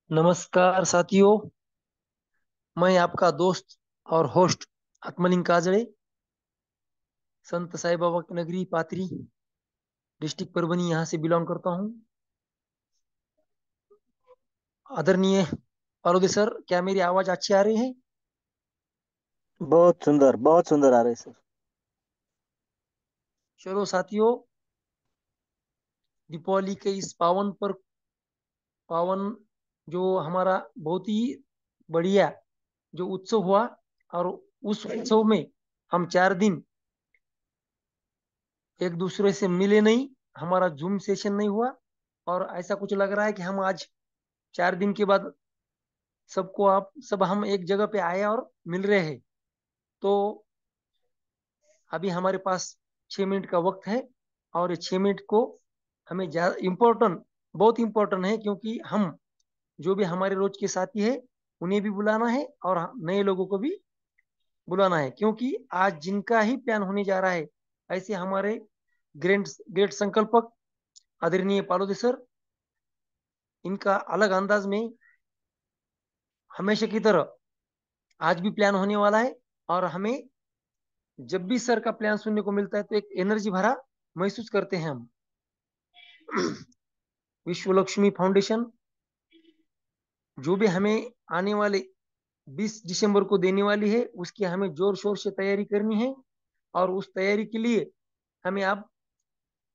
नमस्कार साथियों। मैं आपका दोस्त और होस्ट आत्मलिंग काजड़े, संत साई बाबा की नगरी पाथरी, डिस्ट्रिक्ट परभनी, यहाँ से बिलोंग करता हूँ। आदरणीय पालोदे सर, क्या मेरी आवाज अच्छी आ रही है? बहुत सुंदर आ रहे हैं सर। चलो साथियों, दीपावली के इस पावन जो हमारा बहुत ही बढ़िया जो उत्सव हुआ, और उस उत्सव में हम 4 दिन एक दूसरे से मिले नहीं, हमारा जूम सेशन नहीं हुआ। और ऐसा कुछ लग रहा है कि हम आज 4 दिन के बाद सबको आप सब हम एक जगह पे आए और मिल रहे हैं। तो अभी हमारे पास 6 मिनट का वक्त है, और ये 6 मिनट को हमें ज्यादा इम्पोर्टेंट, बहुत इम्पोर्टेंट है, क्योंकि हम जो भी हमारे रोज के साथी है उन्हें भी बुलाना है और नए लोगों को भी बुलाना है, क्योंकि आज जिनका ही प्लान होने जा रहा है, ऐसे हमारे ग्रेट ग्रेट संकल्पक आदरणीय पालोदे सर, इनका अलग अंदाज में हमेशा की तरह आज भी प्लान होने वाला है। और हमें जब भी सर का प्लान सुनने को मिलता है तो एक एनर्जी भरा महसूस करते हैं हम। विश्व लक्ष्मी फाउंडेशन जो भी हमें आने वाले 20 दिसंबर को देने वाली है, उसकी हमें जोर शोर से तैयारी करनी है। और उस तैयारी के लिए हमें अब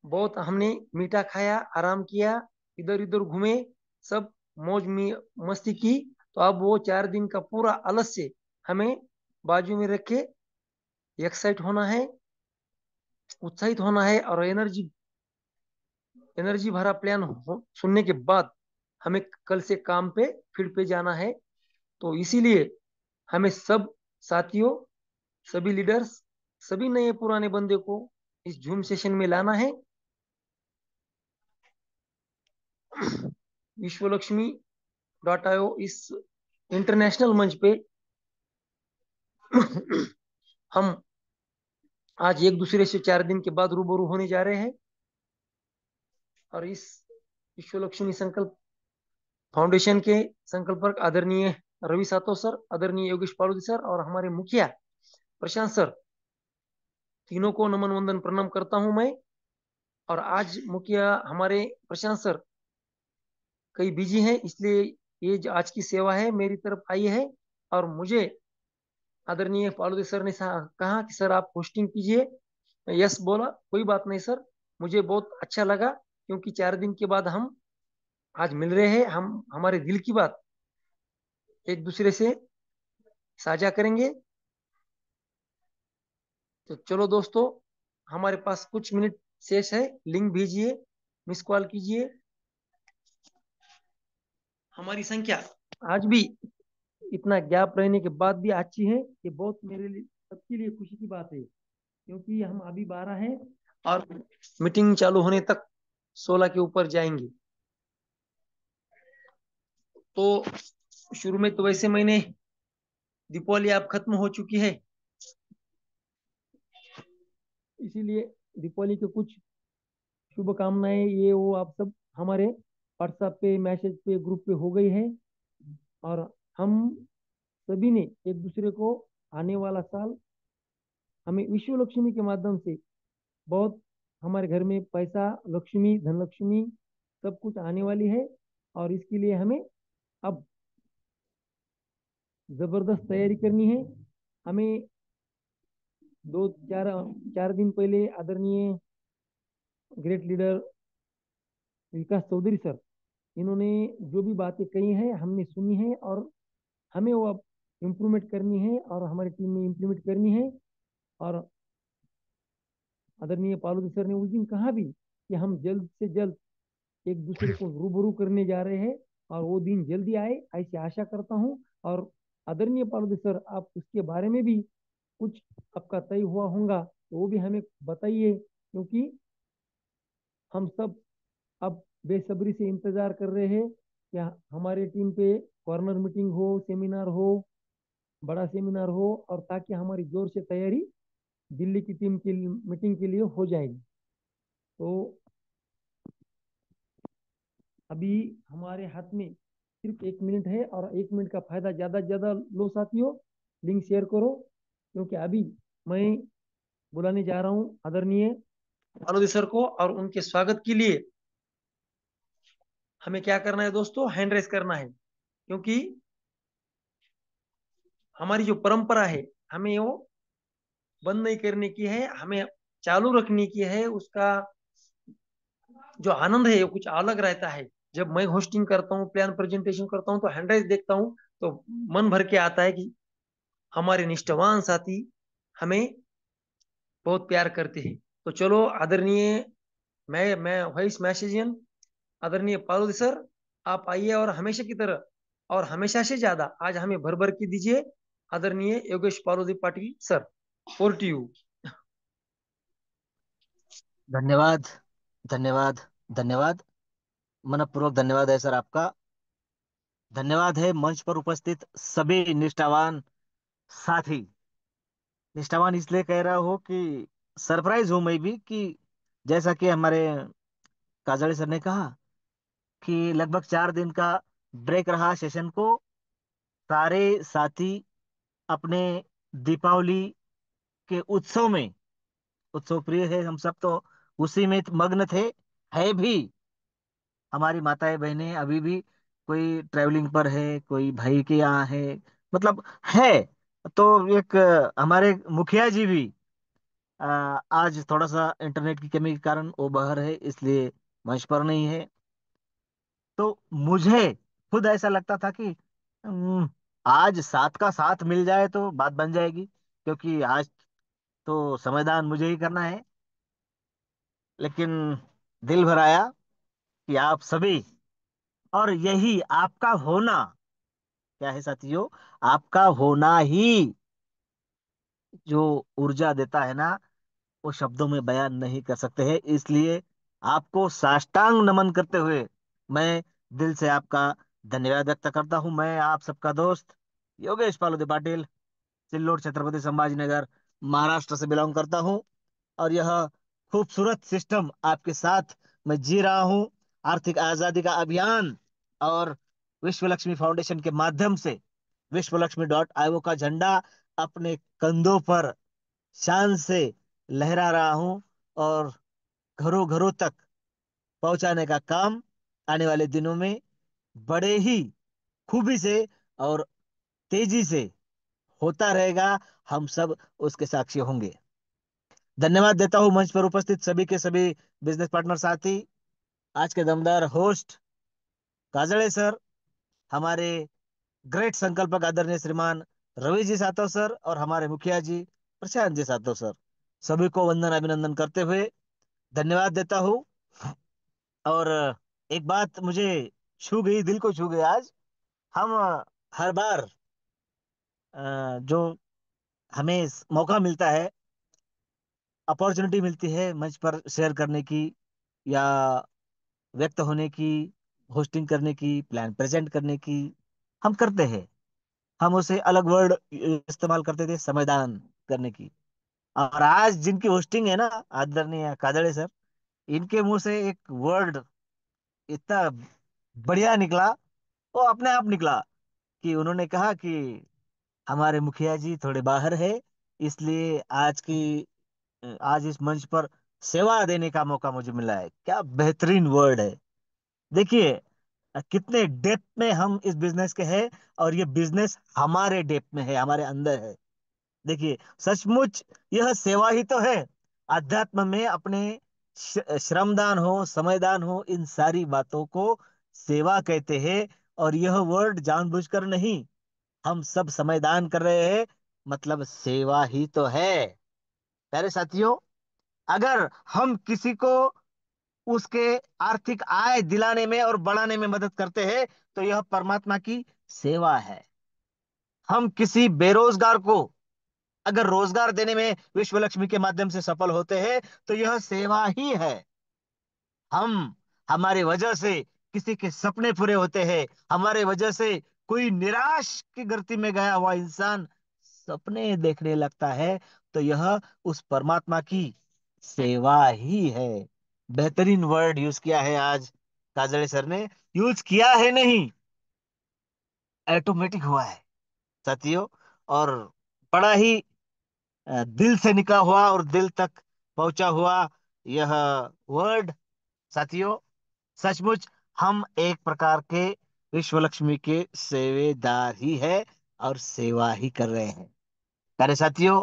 बहुत हमने मीठा खाया, आराम किया, इधर उधर घूमे, सब मस्ती की। तो अब वो 4 दिन का पूरा अलग से हमें बाजू में रख के एक्साइट होना है, उत्साहित होना है, और एनर्जी एनर्जी भरा प्लान सुनने के बाद हमें कल से काम पे फील्ड पे जाना है। तो इसीलिए हमें सब साथियों, सभी लीडर्स, सभी नए पुराने बंदे को इस जूम सेशन में लाना है। विश्व लक्ष्मी डॉट आयो इस इंटरनेशनल मंच पे हम आज एक दूसरे से 4 दिन के बाद रूबरू होने जा रहे हैं। और इस विश्व लक्ष्मी संकल्प फाउंडेशन के संकल्पक आदरणीय रवि सातो सर, आदरणीय योगेश पालुदी सर, और हमारे मुखिया प्रशांत सर, तीनों को नमन वंदन प्रणाम करता हूं मैं। और आज मुखिया हमारे प्रशांत सर कई बिजी हैं, इसलिए ये जो आज की सेवा है मेरी तरफ आई है। और मुझे आदरणीय पालुदे सर ने कहा कि सर आप होस्टिंग कीजिए। यस बोला, कोई बात नहीं सर, मुझे बहुत अच्छा लगा, क्योंकि 4 दिन के बाद हम आज मिल रहे हैं, हम हमारे दिल की बात एक दूसरे से साझा करेंगे। तो चलो दोस्तों, हमारे पास कुछ मिनट शेष है, लिंक भेजिए, मिस कॉल कीजिए। हमारी संख्या आज भी इतना गैप रहने के बाद भी अच्छी है, ये बहुत मेरे लिए सबके लिए खुशी की बात है, क्योंकि हम अभी 12 हैं और मीटिंग चालू होने तक 16 के ऊपर जाएंगे। तो शुरू में तो वैसे मैंने दीपावली आप खत्म हो चुकी है, इसीलिए दीपावली के कुछ शुभकामनाएं ये वो आप सब हमारे व्हाट्सएप पे, मैसेज पे, ग्रुप पे हो गई है। और हम सभी ने एक दूसरे को आने वाला साल हमें विश्व लक्ष्मी के माध्यम से बहुत, हमारे घर में पैसा, लक्ष्मी, धन लक्ष्मी सब कुछ आने वाली है। और इसके लिए हमें अब जबरदस्त तैयारी करनी है। हमें दो चार 4 दिन पहले आदरणीय ग्रेट लीडर विकास चौधरी सर, इन्होंने जो भी बातें कही हैं हमने सुनी है, और हमें वो अब इम्प्रूवमेंट करनी है और हमारी टीम में इम्प्लीमेंट करनी है। और आदरणीय पालूदी सर ने उस दिन कहा भी कि हम जल्द से जल्द एक दूसरे को रूबरू करने जा रहे हैं, और वो दिन जल्दी आए ऐसी आशा करता हूँ। और आदरणीय पालूदी सर, आप उसके बारे में भी कुछ आपका तय हुआ होगा तो वो भी हमें बताइए, क्योंकि हम सब अब बेसब्री से इंतजार कर रहे हैं कि हमारे टीम पे कॉर्नर मीटिंग हो, सेमिनार हो, बड़ा सेमिनार हो, और ताकि हमारी जोर से तैयारी दिल्ली की टीम की मीटिंग के लिए हो जाएगी। तो अभी हमारे हाथ में सिर्फ 1 मिनट है, और 1 मिनट का फायदा ज्यादा से ज्यादा लो साथियों। लिंक शेयर करो, क्योंकि अभी मैं बुलाने जा रहा हूँ आदरणीय मालोदी सर को, और उनके स्वागत के लिए हमें क्या करना है दोस्तों, हैंड रेस करना है। क्योंकि हमारी जो परंपरा है, हमें वो बंद नहीं करने की है, हमें चालू रखने की है। उसका जो आनंद है वो कुछ अलग रहता है। जब मैं होस्टिंग करता हूँ, प्लान प्रेजेंटेशन करता हूँ, तो हैंड राइज देखता हूँ, तो मन भर के आता है कि हमारे निष्ठावान साथी हमें बहुत प्यार करते हैं। तो चलो आदरणीय, मैं वॉइस मैसेजियन आदरणीय पारुल सर, आप आइए और हमेशा की तरह और हमेशा से ज्यादा आज हमें भर भर के दीजिए। आदरणीय Yogesh Parudi Patil sir, over to you. धन्यवाद, धन्यवाद, धन्यवाद। मनपूर्वक धन्यवाद है सर आपका। धन्यवाद है मंच पर उपस्थित सभी निष्ठावान साथी। निष्ठावान इसलिए कह रहा हूँ कि सरप्राइज हूं मैं भी कि जैसा कि हमारे काजड़ी सर ने कहा कि लगभग 4 दिन का ब्रेक रहा सेशन को। सारे साथी अपने दीपावली के उत्सव में, उत्सव प्रिय है हम सब, तो उसी में मग्न थे, है भी। हमारी माताएं बहनें अभी भी कोई ट्रैवलिंग पर है, कोई भाई के यहाँ है, मतलब है। तो एक हमारे मुखिया जी भी अ, आज थोड़ा सा इंटरनेट की कमी के कारण वो बाहर है, इसलिए मंच पर नहीं है। तो मुझे खुद ऐसा लगता था कि आज साथ का साथ मिल जाए तो बात बन जाएगी, क्योंकि आज तो समयदान मुझे ही करना है। लेकिन दिल भर आया कि आप सभी, और यही आपका होना क्या है साथियों, आपका होना ही जो ऊर्जा देता है ना, वो शब्दों में बयान नहीं कर सकते हैं। इसलिए आपको साष्टांग नमन करते हुए मैं दिल से आपका धन्यवाद व्यक्त करता हूं। मैं आप सबका दोस्त योगेश पालोदे पाटिल, सिल्लोड, छत्रपति संभाजी नगर, महाराष्ट्र से बिलोंग करता हूं। और यह खूबसूरत सिस्टम आपके साथ मैं जी रहा हूं। आर्थिक आजादी का अभियान और विश्व लक्ष्मी फाउंडेशन के माध्यम से विश्व लक्ष्मी .io का झंडा अपने कंधों पर शान से लहरा रहा हूं, और घरों घरों तक पहुंचाने का काम आने वाले दिनों में बड़े ही खूबी से और तेजी से होता रहेगा। हम सब उसके साक्षी होंगे। धन्यवाद देता हूं मंच पर उपस्थित सभी के सभी बिजनेस पार्टनर साथी, आज के दमदार होस्ट काजळे सर, हमारे ग्रेट संकल्पक आदरणीय श्रीमान रवि जी सातव सर, और हमारे मुखिया जी प्रशांत जी सातव सर। सभी को वंदन अभिनंदन करते हुए धन्यवाद देता हूँ। और एक बात मुझे छू गई, दिल को छू गई आज। हम हर बार जो हमें मौका मिलता है, अपॉर्चुनिटी मिलती है मंच पर शेयर करने की या व्यक्त होने की, होस्टिंग करने की, प्लान प्रेजेंट करने की, हम करते हैं। हम उसे अलग वर्ड इस्तेमाल करते थे, समयदान करने की। और आज जिनकी होस्टिंग है ना, आदरणीय काजड़े सर, इनके मुंह से एक वर्ड इतना बढ़िया निकला, वो अपने आप निकला, कि उन्होंने कहा कि हमारे मुखिया जी थोड़े बाहर है, इसलिए आज इस मंच पर सेवा देने का मौका मुझे मिला है। क्या बेहतरीन वर्ड है। देखिए कितने डेप्थ में हम इस बिजनेस के हैं, और ये बिजनेस हमारे डेप्थ में है, हमारे अंदर है। देखिए सचमुच यह सेवा ही तो है। अध्यात्म में अपने श्रमदान हो, समयदान हो, इन सारी बातों को सेवा कहते हैं। और यह वर्ड जानबूझकर नहीं, हम सब समयदान कर रहे हैं, मतलब सेवा ही तो है। प्यारे साथियों, अगर हम किसी को उसके आर्थिक आय दिलाने में और बढ़ाने में मदद करते हैं, तो यह परमात्मा की सेवा है। हम किसी बेरोजगार को अगर रोजगार देने में विश्व लक्ष्मी के माध्यम से सफल होते हैं, तो यह सेवा ही है। हम हमारे वजह से किसी के सपने पूरे होते हैं, हमारे वजह से कोई निराश की गर्ती में गया हुआ इंसान सपने देखने लगता है, तो यह उस परमात्मा की सेवा ही है। बेहतरीन वर्ड यूज किया है आज काजळे सर ने, यूज किया है नहीं, ऑटोमेटिक हुआ है साथियों। और बड़ा ही दिल से निकला हुआ और दिल तक पहुंचा हुआ यह वर्ड साथियों। सचमुच हम एक प्रकार के विश्व लक्ष्मी के सेवेदार ही है और सेवा ही कर रहे हैं। प्यारे साथियों,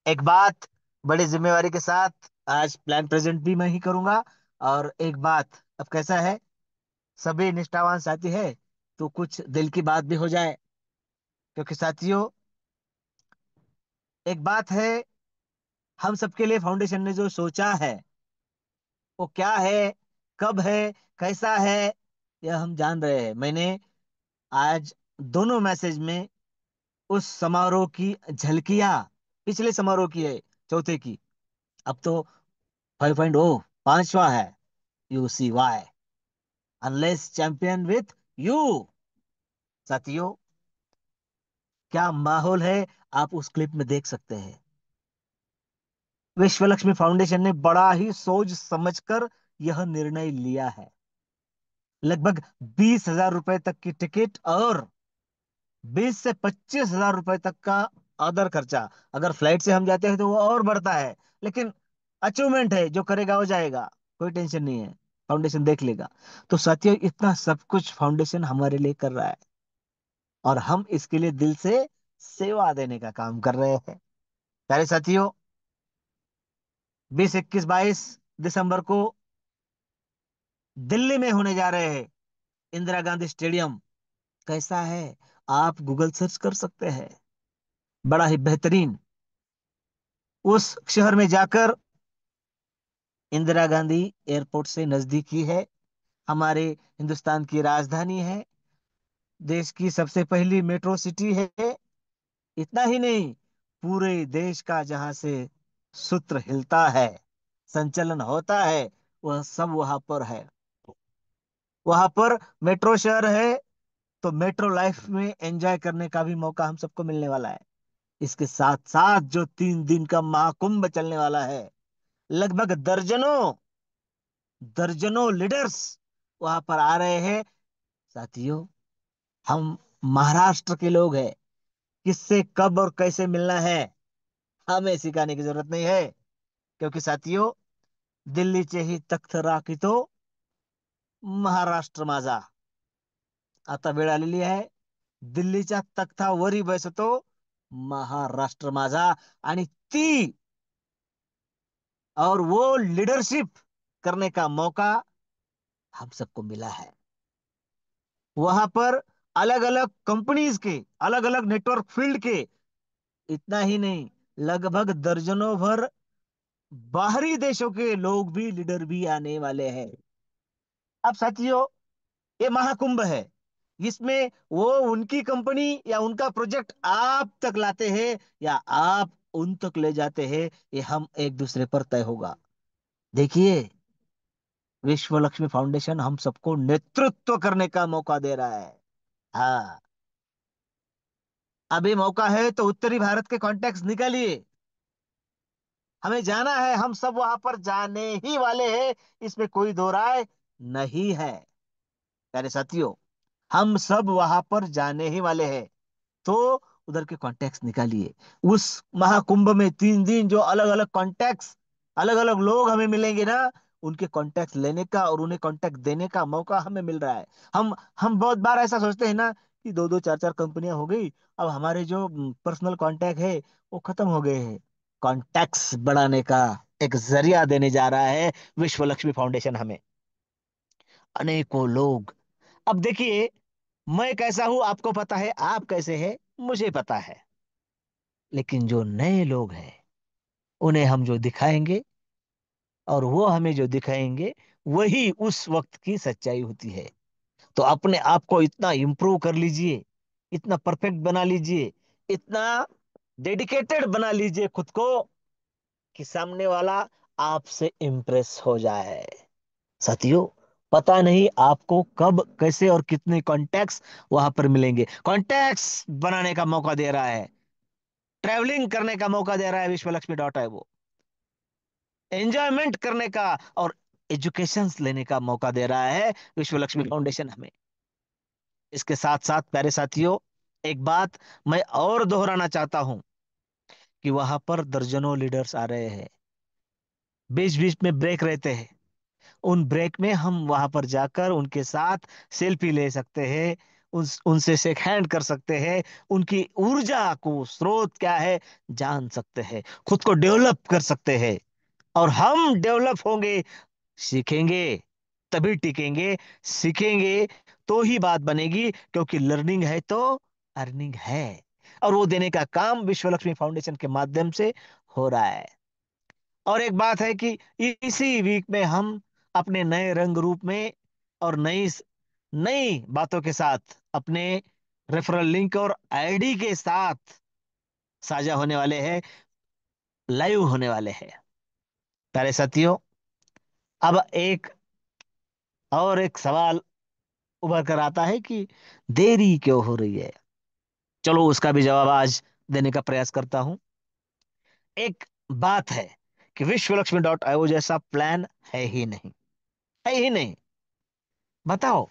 एक बात बड़ी जिम्मेवारी के साथ आज प्लान प्रेजेंट भी मैं ही करूंगा। और एक बात, अब कैसा है, सभी निष्ठावान साथी है तो कुछ दिल की बात भी हो जाए। क्योंकि साथियों, एक बात है, हम सबके लिए फाउंडेशन ने जो सोचा है वो क्या है, कब है, कैसा है, यह हम जान रहे हैं। मैंने आज दोनों मैसेज में उस समारोह की झलकियां, पिछले समारोह की है, चौथे की, अब तो 5.0 पांचवा है। You see why, unleash champion with you. साथियों, क्या माहौल है, आप उस क्लिप में देख सकते हैं। विश्व लक्ष्मी फाउंडेशन ने बड़ा ही सोच समझकर यह निर्णय लिया है। लगभग 20,000 रुपए तक की टिकट और 20 से 25,000 रुपए तक का अदर खर्चा। अगर फ्लाइट से हम जाते हैं तो वो और बढ़ता है, लेकिन अचीवमेंट है, जो करेगा हो जाएगा, कोई टेंशन नहीं है, फाउंडेशन देख लेगा। तो साथियों, इतना सब कुछ फाउंडेशन हमारे लिए कर रहा है और हम इसके लिए दिल से सेवा देने का काम कर रहे हैं। प्यारे साथियों, 20, 21, 22 दिसंबर को दिल्ली में होने जा रहे हैं इंदिरा गांधी स्टेडियम। कैसा है, आप गूगल सर्च कर सकते हैं। बड़ा ही बेहतरीन, उस शहर में जाकर, इंदिरा गांधी एयरपोर्ट से नजदीकी है, हमारे हिंदुस्तान की राजधानी है, देश की सबसे पहली मेट्रो सिटी है। इतना ही नहीं, पूरे देश का जहां से सूत्र हिलता है, संचलन होता है, वह सब वहां पर है। वहां पर मेट्रो शहर है, तो मेट्रो लाइफ में एंजॉय करने का भी मौका हम सबको मिलने वाला है। इसके साथ साथ जो 3 दिन का महाकुंभ चलने वाला है, लगभग दर्जनों दर्जनों लीडर्स वहां पर आ रहे हैं। साथियों, हम महाराष्ट्र के लोग हैं, किससे कब और कैसे मिलना है हमें सिखाने की जरूरत नहीं है। क्योंकि साथियों, दिल्लीचे ही तख्त राखीतो महाराष्ट्र माझा। आता वेळ आलेली आहे, दिल्लीच्या तख्तावरी बसतो महाराष्ट्र माझा। आणि ती और वो लीडरशिप करने का मौका हम सबको मिला है। वहां पर अलग अलग कंपनीज के, अलग अलग नेटवर्क फील्ड के, इतना ही नहीं, लगभग दर्जनों भर बाहरी देशों के लोग भी, लीडर भी आने वाले हैं। अब साथियों, ये महाकुंभ है, इसमें वो उनकी कंपनी या उनका प्रोजेक्ट आप तक लाते हैं या आप उन तक ले जाते हैं, ये हम एक दूसरे पर तय होगा। देखिए, विश्व लक्ष्मी फाउंडेशन हम सबको नेतृत्व करने का मौका दे रहा है। हाँ, अभी मौका है तो उत्तरी भारत के कॉन्टेक्ट निकालिए। हमें जाना है, हम सब वहां पर जाने ही वाले हैं, इसमें कोई दो राय नहीं है। प्यारे साथियों, हम सब वहां पर जाने ही वाले हैं, तो उधर के कॉन्टेक्ट निकालिए। उस महाकुंभ में 3 दिन जो अलग अलग कॉन्टेक्ट, अलग अलग लोग हमें मिलेंगे ना, उनके कॉन्टेक्ट लेने का और उन्हें कॉन्टेक्ट देने का मौका हमें मिल रहा है। हम बहुत बार ऐसा सोचते हैं ना कि दो दो चार चार कंपनियां हो गई, अब हमारे जो पर्सनल कॉन्टेक्ट है वो खत्म हो गए हैं। कॉन्टेक्ट्स बढ़ाने का एक जरिया देने जा रहा है विश्व लक्ष्मी फाउंडेशन हमें, अनेकों लोग। अब देखिए, मैं कैसा हूं आपको पता है, आप कैसे हैं मुझे पता है, लेकिन जो नए लोग हैं उन्हें हम जो दिखाएंगे और वो हमें जो दिखाएंगे, वही उस वक्त की सच्चाई होती है। तो अपने आप को इतना इंप्रूव कर लीजिए, इतना परफेक्ट बना लीजिए, इतना डेडिकेटेड बना लीजिए खुद को, कि सामने वाला आपसे इम्प्रेस हो जाए। साथियों, पता नहीं आपको कब, कैसे और कितने कॉन्टैक्ट्स वहां पर मिलेंगे। कॉन्टैक्ट्स बनाने का मौका दे रहा है, ट्रैवलिंग करने का मौका दे रहा है विश्व लक्ष्मी डॉट है वो, एंजॉयमेंट करने का और एजुकेशन लेने का मौका दे रहा है विश्व लक्ष्मी फाउंडेशन हमें। इसके साथ साथ प्यारे साथियों, एक बात मैं और दोहराना चाहता हूं कि वहां पर दर्जनों लीडर्स आ रहे हैं, बीच बीच में ब्रेक रहते हैं। उन ब्रेक में हम वहां पर जाकर उनके साथ सेल्फी ले सकते हैं, उनसे शेक हैंड कर सकते हैं, उनकी ऊर्जा को स्रोत क्या है जान सकते हैं, खुद को डेवलप कर सकते हैं। और हम डेवलप होंगे, सीखेंगे, तभी टिकेंगे। सीखेंगे तो ही बात बनेगी, क्योंकि लर्निंग है तो अर्निंग है। और वो देने का काम विश्व लक्ष्मी फाउंडेशन के माध्यम से हो रहा है। और एक बात है कि इसी वीक में हम अपने नए रंग रूप में और नई नई बातों के साथ, अपने रेफरल लिंक और आईडी के साथ साझा होने वाले हैं, लाइव होने वाले हैं। प्यारे साथियों, अब एक सवाल उभर कर आता है कि देरी क्यों हो रही है। चलो उसका भी जवाब आज देने का प्रयास करता हूं। एक बात है कि विश्वलक्ष्मी जैसा प्लान है ही नहीं, है ही नहीं। बताओ,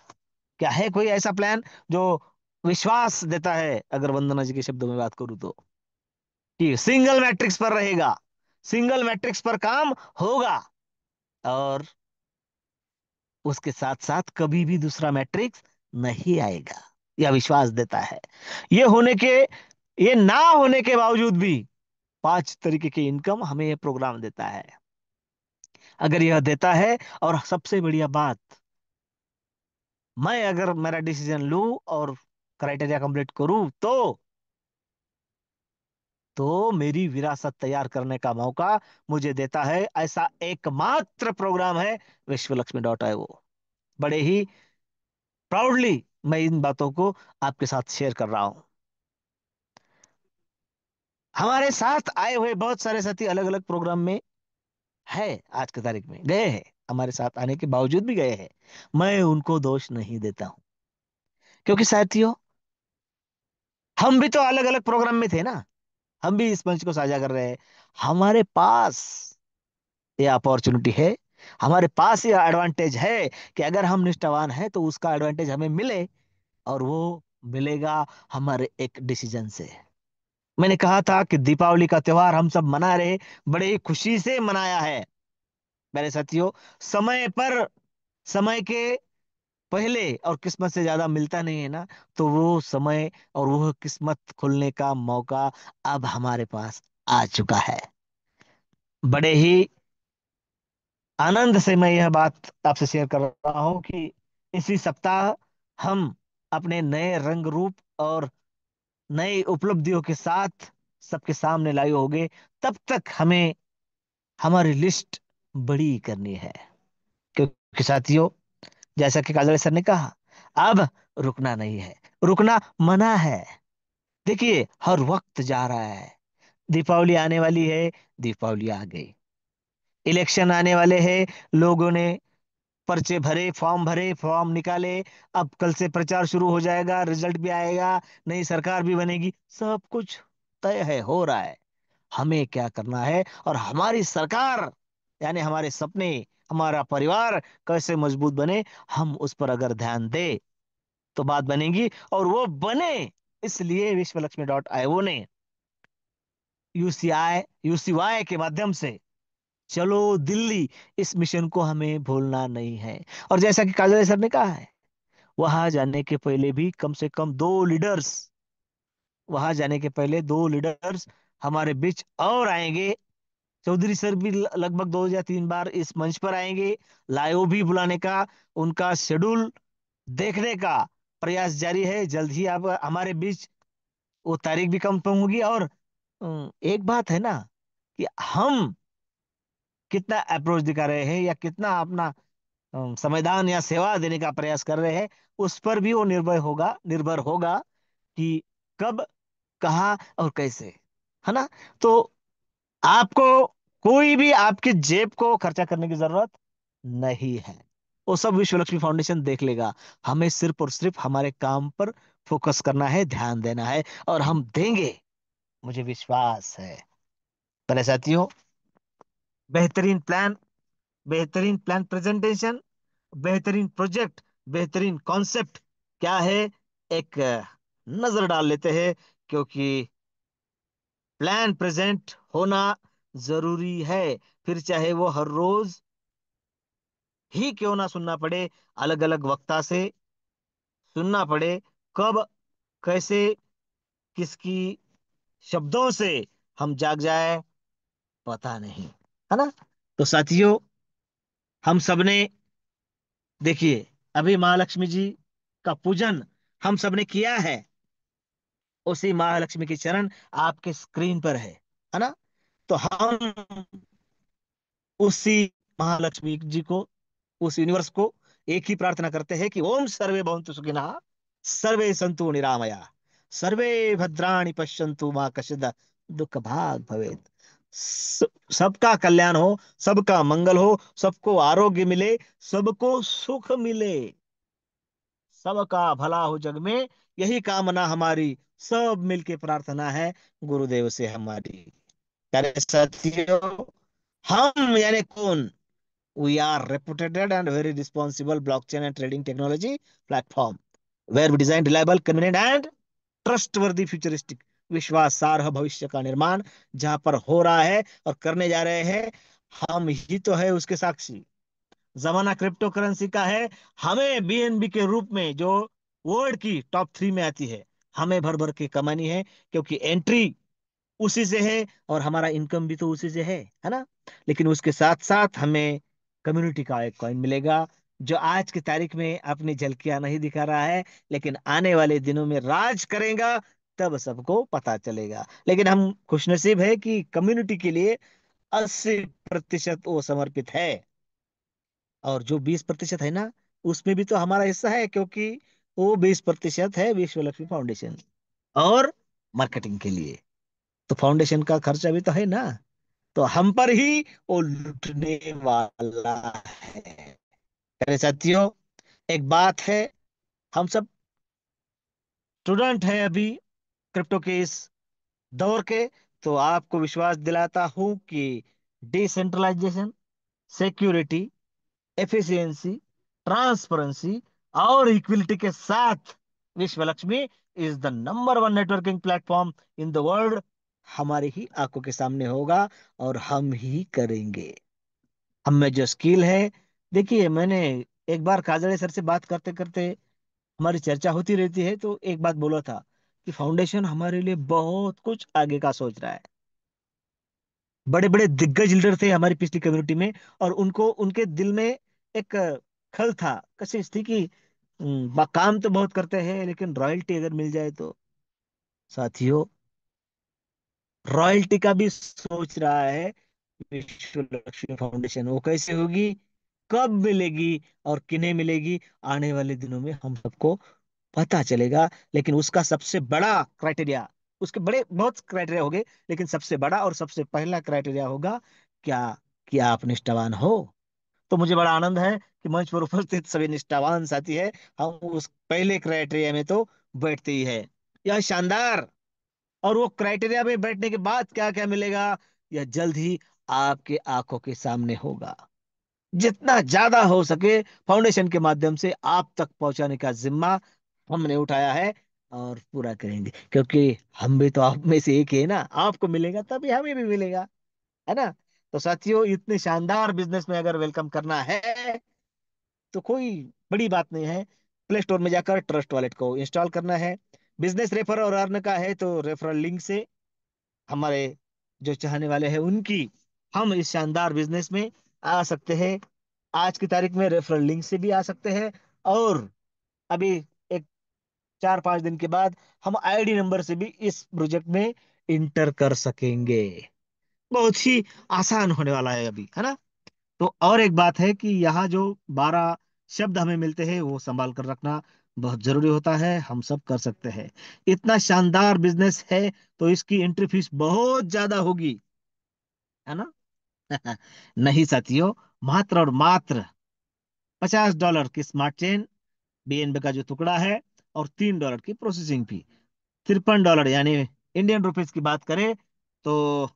क्या है कोई ऐसा प्लान जो विश्वास देता है, अगर वंदना जी के शब्दों में बात करूं तो, कि सिंगल मैट्रिक्स पर रहेगा, सिंगल मैट्रिक्स पर काम होगा, और उसके साथ साथ कभी भी दूसरा मैट्रिक्स नहीं आएगा, यह विश्वास देता है। ये होने के ये ना होने के बावजूद भी 5 तरीके की इनकम हमें ये प्रोग्राम देता है। अगर यह देता है, और सबसे बढ़िया बात, मैं अगर मेरा डिसीजन लूं और क्राइटेरिया कंप्लीट करूं तो मेरी विरासत तैयार करने का मौका मुझे देता है। ऐसा एकमात्र प्रोग्राम है विश्वलक्ष्मी बड़े ही प्राउडली मैं इन बातों को आपके साथ शेयर कर रहा हूं। हमारे साथ आए हुए बहुत सारे साथी अलग अलग प्रोग्राम में है, आज की तारीख में गए हैं, हमारे साथ आने के बावजूद भी गए हैं। मैं उनको दोष नहीं देता हूं, क्योंकि साथियों, हम भी तो अलग अलग प्रोग्राम में थे ना, हम भी इस मंच को साझा कर रहे हैं। हमारे पास ये अपॉर्चुनिटी है, हमारे पास ये एडवांटेज है कि अगर हम निष्ठावान हैं तो उसका एडवांटेज हमें मिले, और वो मिलेगा हमारे एक डिसीजन से। मैंने कहा था कि दीपावली का त्योहार हम सब मना रहे, बड़े ही खुशी से मनाया है। मेरे साथियों, समय पर, समय के पहले और किस्मत से ज्यादा मिलता नहीं है ना, तो वो समय और वो किस्मत खुलने का मौका अब हमारे पास आ चुका है। बड़े ही आनंद से मैं यह बात आपसे शेयर कर रहा हूं कि इसी सप्ताह हम अपने नए रंग रूप और नई उपलब्धियों के साथ सबके सामने लाए होंगे। तब तक हमें हमारी लिस्ट बड़ी करनी है, क्योंकि साथियों, जैसा कि काजल सर ने कहा, अब रुकना नहीं है, रुकना मना है। देखिए, हर वक्त जा रहा है, दीपावली आने वाली है, दीपावली आ गई, इलेक्शन आने वाले हैं, लोगों ने पर्चे भरे, फॉर्म भरे, फॉर्म निकाले, अब कल से प्रचार शुरू हो जाएगा, रिजल्ट भी आएगा, नई सरकार भी बनेगी, सब कुछ तय है, हो रहा है। हमें क्या करना है, और हमारी सरकार यानी हमारे सपने, हमारा परिवार कैसे मजबूत बने, हम उस पर अगर ध्यान दे तो बात बनेगी, और वो बने इसलिए विश्वलक्ष्मी ने यूसीवाई के माध्यम से चलो दिल्ली, इस मिशन को हमें भूलना नहीं है। और जैसा कि काजल सर ने कहा है, वहां जाने के पहले भी कम से कम 2 लीडर्स, वहां जाने के पहले 2 लीडर्स हमारे बीच और आएंगे। चौधरी सर भी लगभग 2 या 3 बार इस मंच पर आएंगे। लाइव भी बुलाने का, उनका शेड्यूल देखने का प्रयास जारी है। जल्द ही आप हमारे बीच वो तारीख भी कंफर्म होगी। और एक बात है ना, कि हम कितना अप्रोच दिखा रहे हैं, या कितना अपना संविधान या सेवा देने का प्रयास कर रहे हैं, उस पर भी वो निर्भर होगा कि कब, कहाँ और कैसे, है ना। तो आपको कोई भी आपकी जेब को खर्चा करने की जरूरत नहीं है, वो सब विश्व लक्ष्मी फाउंडेशन देख लेगा। हमें सिर्फ और सिर्फ हमारे काम पर फोकस करना है, ध्यान देना है, और हम देंगे, मुझे विश्वास है। पहले साथियों, बेहतरीन प्लान, बेहतरीन प्लान प्रेजेंटेशन, बेहतरीन प्रोजेक्ट, बेहतरीन कॉन्सेप्ट क्या है, एक नजर डाल लेते हैं, क्योंकि प्लान प्रेजेंट होना जरूरी है। फिर चाहे वो हर रोज ही क्यों ना सुनना पड़े, अलग अलग वक्ता से सुनना पड़े, कब, कैसे, किसकी शब्दों से हम जाग जाए, पता नहीं, है ना। तो साथियों, हम सबने, देखिए, अभी महालक्ष्मी जी का पूजन हम सबने किया है। उसी महालक्ष्मी के चरण आपके स्क्रीन पर है ना। तो हम उसी महालक्ष्मी जी को, उस यूनिवर्स को एक ही प्रार्थना करते हैं कि ओम सर्वे भवन्तु सुखिनः, सर्वे सन्तु निरामया, सर्वे भद्राणि पश्यन्तु मां कश्चित् दुख भाग भवेत्। सबका कल्याण हो, सबका मंगल हो, सबको आरोग्य मिले, सबको सुख मिले, सबका भला हो जग में, यही कामना हमारी, सब मिलके प्रार्थना है गुरुदेव से हमारी। प्यारे साथियों, हम यानी कौन? We are reputed and very responsible blockchain and trading technology platform where we design reliable, convenient and trustworthy futuristic, विश्वासार्ह भविष्य का निर्माण जहां पर हो रहा है और करने जा रहे हैं। हम ही तो है उसके साक्षी। जमाना क्रिप्टो करेंसी का है, हमें बीएनबी के रूप में जो वर्ल्ड की टॉप 3 में आती है, हमें भर भर के कमानी है, क्योंकि एंट्री उसी से है और हमारा इनकम भी तो उसी से है ना। लेकिन उसके साथ साथ हमें कम्युनिटी का एक कॉइन मिलेगा, जो आज की तारीख में अपनी झलकियां नहीं दिखा रहा है, लेकिन आने वाले दिनों में राज करेगा, तब सबको पता चलेगा। लेकिन हम खुशनसीब है कि कम्युनिटी के लिए 80% वो समर्पित है, और जो 20% है ना, उसमें भी तो हमारा हिस्सा है, क्योंकि वो 20% है विश्व लक्ष्मी फाउंडेशन और मार्केटिंग के लिए। तो फाउंडेशन का खर्चा भी तो है ना। तो हम पर ही वो लुटने वाला है। मेरे साथियों, एक बात है, हम सब स्टूडेंट हैं अभी क्रिप्टो के इस दौर के। तो आपको विश्वास दिलाता हूं कि डिसेंट्रलाइजेशन, सिक्योरिटी, एफिशिएंसी, ट्रांसपेरेंसी और इक्विलिटी के साथ विश्व Lakshmi is the number 1 networking platform in the world हमारी ही आंखों के सामने होगा, और हम ही करेंगे। हम में जो स्किल है, देखिए, मैंने एक बार काजड़े सर से बात करते करते, हमारी चर्चा होती रहती है, तो एक बात बोला था कि फाउंडेशन हमारे लिए बहुत कुछ आगे का सोच रहा है। बड़े बड़े दिग्गज लीडर थे हमारी पिछली कम्युनिटी में, और उनको उनके दिल में एक खल था, कशिश थी कि काम तो बहुत करते हैं, लेकिन रॉयल्टी अगर मिल जाए तो। साथियों, रॉयल्टी का भी सोच रहा है विश्व लक्ष्मी फाउंडेशन। वो कैसे होगी, कब मिलेगी और किन्हें मिलेगी, आने वाले दिनों में हम सबको पता चलेगा। लेकिन उसका सबसे बड़ा क्राइटेरिया, उसके बड़े बहुत क्राइटेरिया होंगे, लेकिन सबसे बड़ा और सबसे पहला क्राइटेरिया होगा क्या, कि आप निष्ठावान हो। तो मुझे बड़ा आनंद है कि मंच पर उपस्थित सभी निष्ठावान साथी है, हम उस पहले क्राइटेरिया में तो बैठते ही है। यह शानदार। और वो क्राइटेरिया में बैठने के बाद क्या क्या मिलेगा, यह जल्द ही आपके आंखों के सामने होगा। जितना ज्यादा हो सके फाउंडेशन के माध्यम से आप तक पहुंचाने का जिम्मा हमने उठाया है, और पूरा करेंगे, क्योंकि हम भी तो आप में से एक ही है ना। आपको मिलेगा तभी हमें भी मिलेगा, है ना। तो साथियों, इतने शानदार बिजनेस में अगर वेलकम करना है, तो कोई बड़ी बात नहीं है। प्ले स्टोर में जाकर ट्रस्ट वॉलेट को इंस्टॉल करना है। बिजनेस रेफर और अर्न का है, तो रेफरल लिंक से हमारे जो चाहने वाले हैं उनकी, हम इस शानदार बिजनेस में आ सकते हैं। आज की तारीख में रेफरल लिंक से भी आ सकते हैं, और अभी एक 4-5 दिन के बाद हम आईडी नंबर से भी इस प्रोजेक्ट में इंटर कर सकेंगे। बहुत ही आसान होने वाला है अभी, है ना। तो और एक बात है कि यहाँ जो 12 शब्द हमें मिलते हैं, वो संभाल कर रखना बहुत जरूरी होता है। हम सब कर सकते हैं। इतना शानदार बिजनेस है, तो इसकी एंट्री फीस बहुत ज्यादा होगी, है ना। नहीं साथियों, मात्र और मात्र $50 की स्मार्ट चेन बीएनबी का जो टुकड़ा है, और $3 की प्रोसेसिंग फी। $53 यानी इंडियन रुपीज की बात करें तो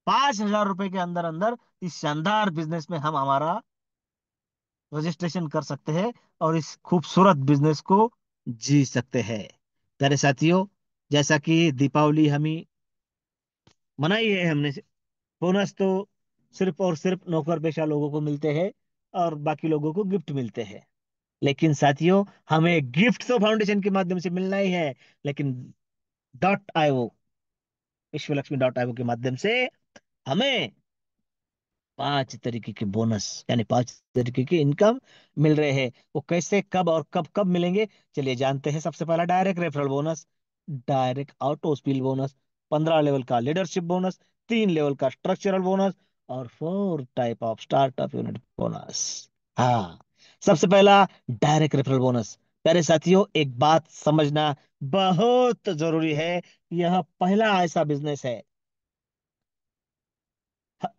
$5,000 के अंदर अंदर इस शानदार बिजनेस में हम हमारा रजिस्ट्रेशन कर सकते हैं, और इस खूबसूरत बिजनेस को जी सकते हैं। प्यारे साथियों, जैसा कि दीपावली हमें मनाई है हमने, बोनस तो सिर्फ और सिर्फ नौकर पेशा लोगों को मिलते हैं और बाकी लोगों को गिफ्ट मिलते हैं। लेकिन साथियों, हमें गिफ्ट तो फाउंडेशन के माध्यम से मिलना ही है, लेकिन डॉट आईओ, विश्व लक्ष्मी डॉट आईओ के माध्यम से हमें 5 तरीके के बोनस, यानी 5 तरीके की इनकम मिल रहे हैं। वो कैसे, कब और कब कब मिलेंगे, चलिए जानते हैं। सबसे पहला direct referral bonus, direct auto spill bonus, 15 level का लीडरशिप बोनस, 3 लेवल का स्ट्रक्चरल बोनस, और 4 type of startup unit bonus. हाँ, सबसे पहला डायरेक्ट रेफरल बोनस। प्यारे साथियों, एक बात समझना बहुत जरूरी है, यह पहला ऐसा बिजनेस है,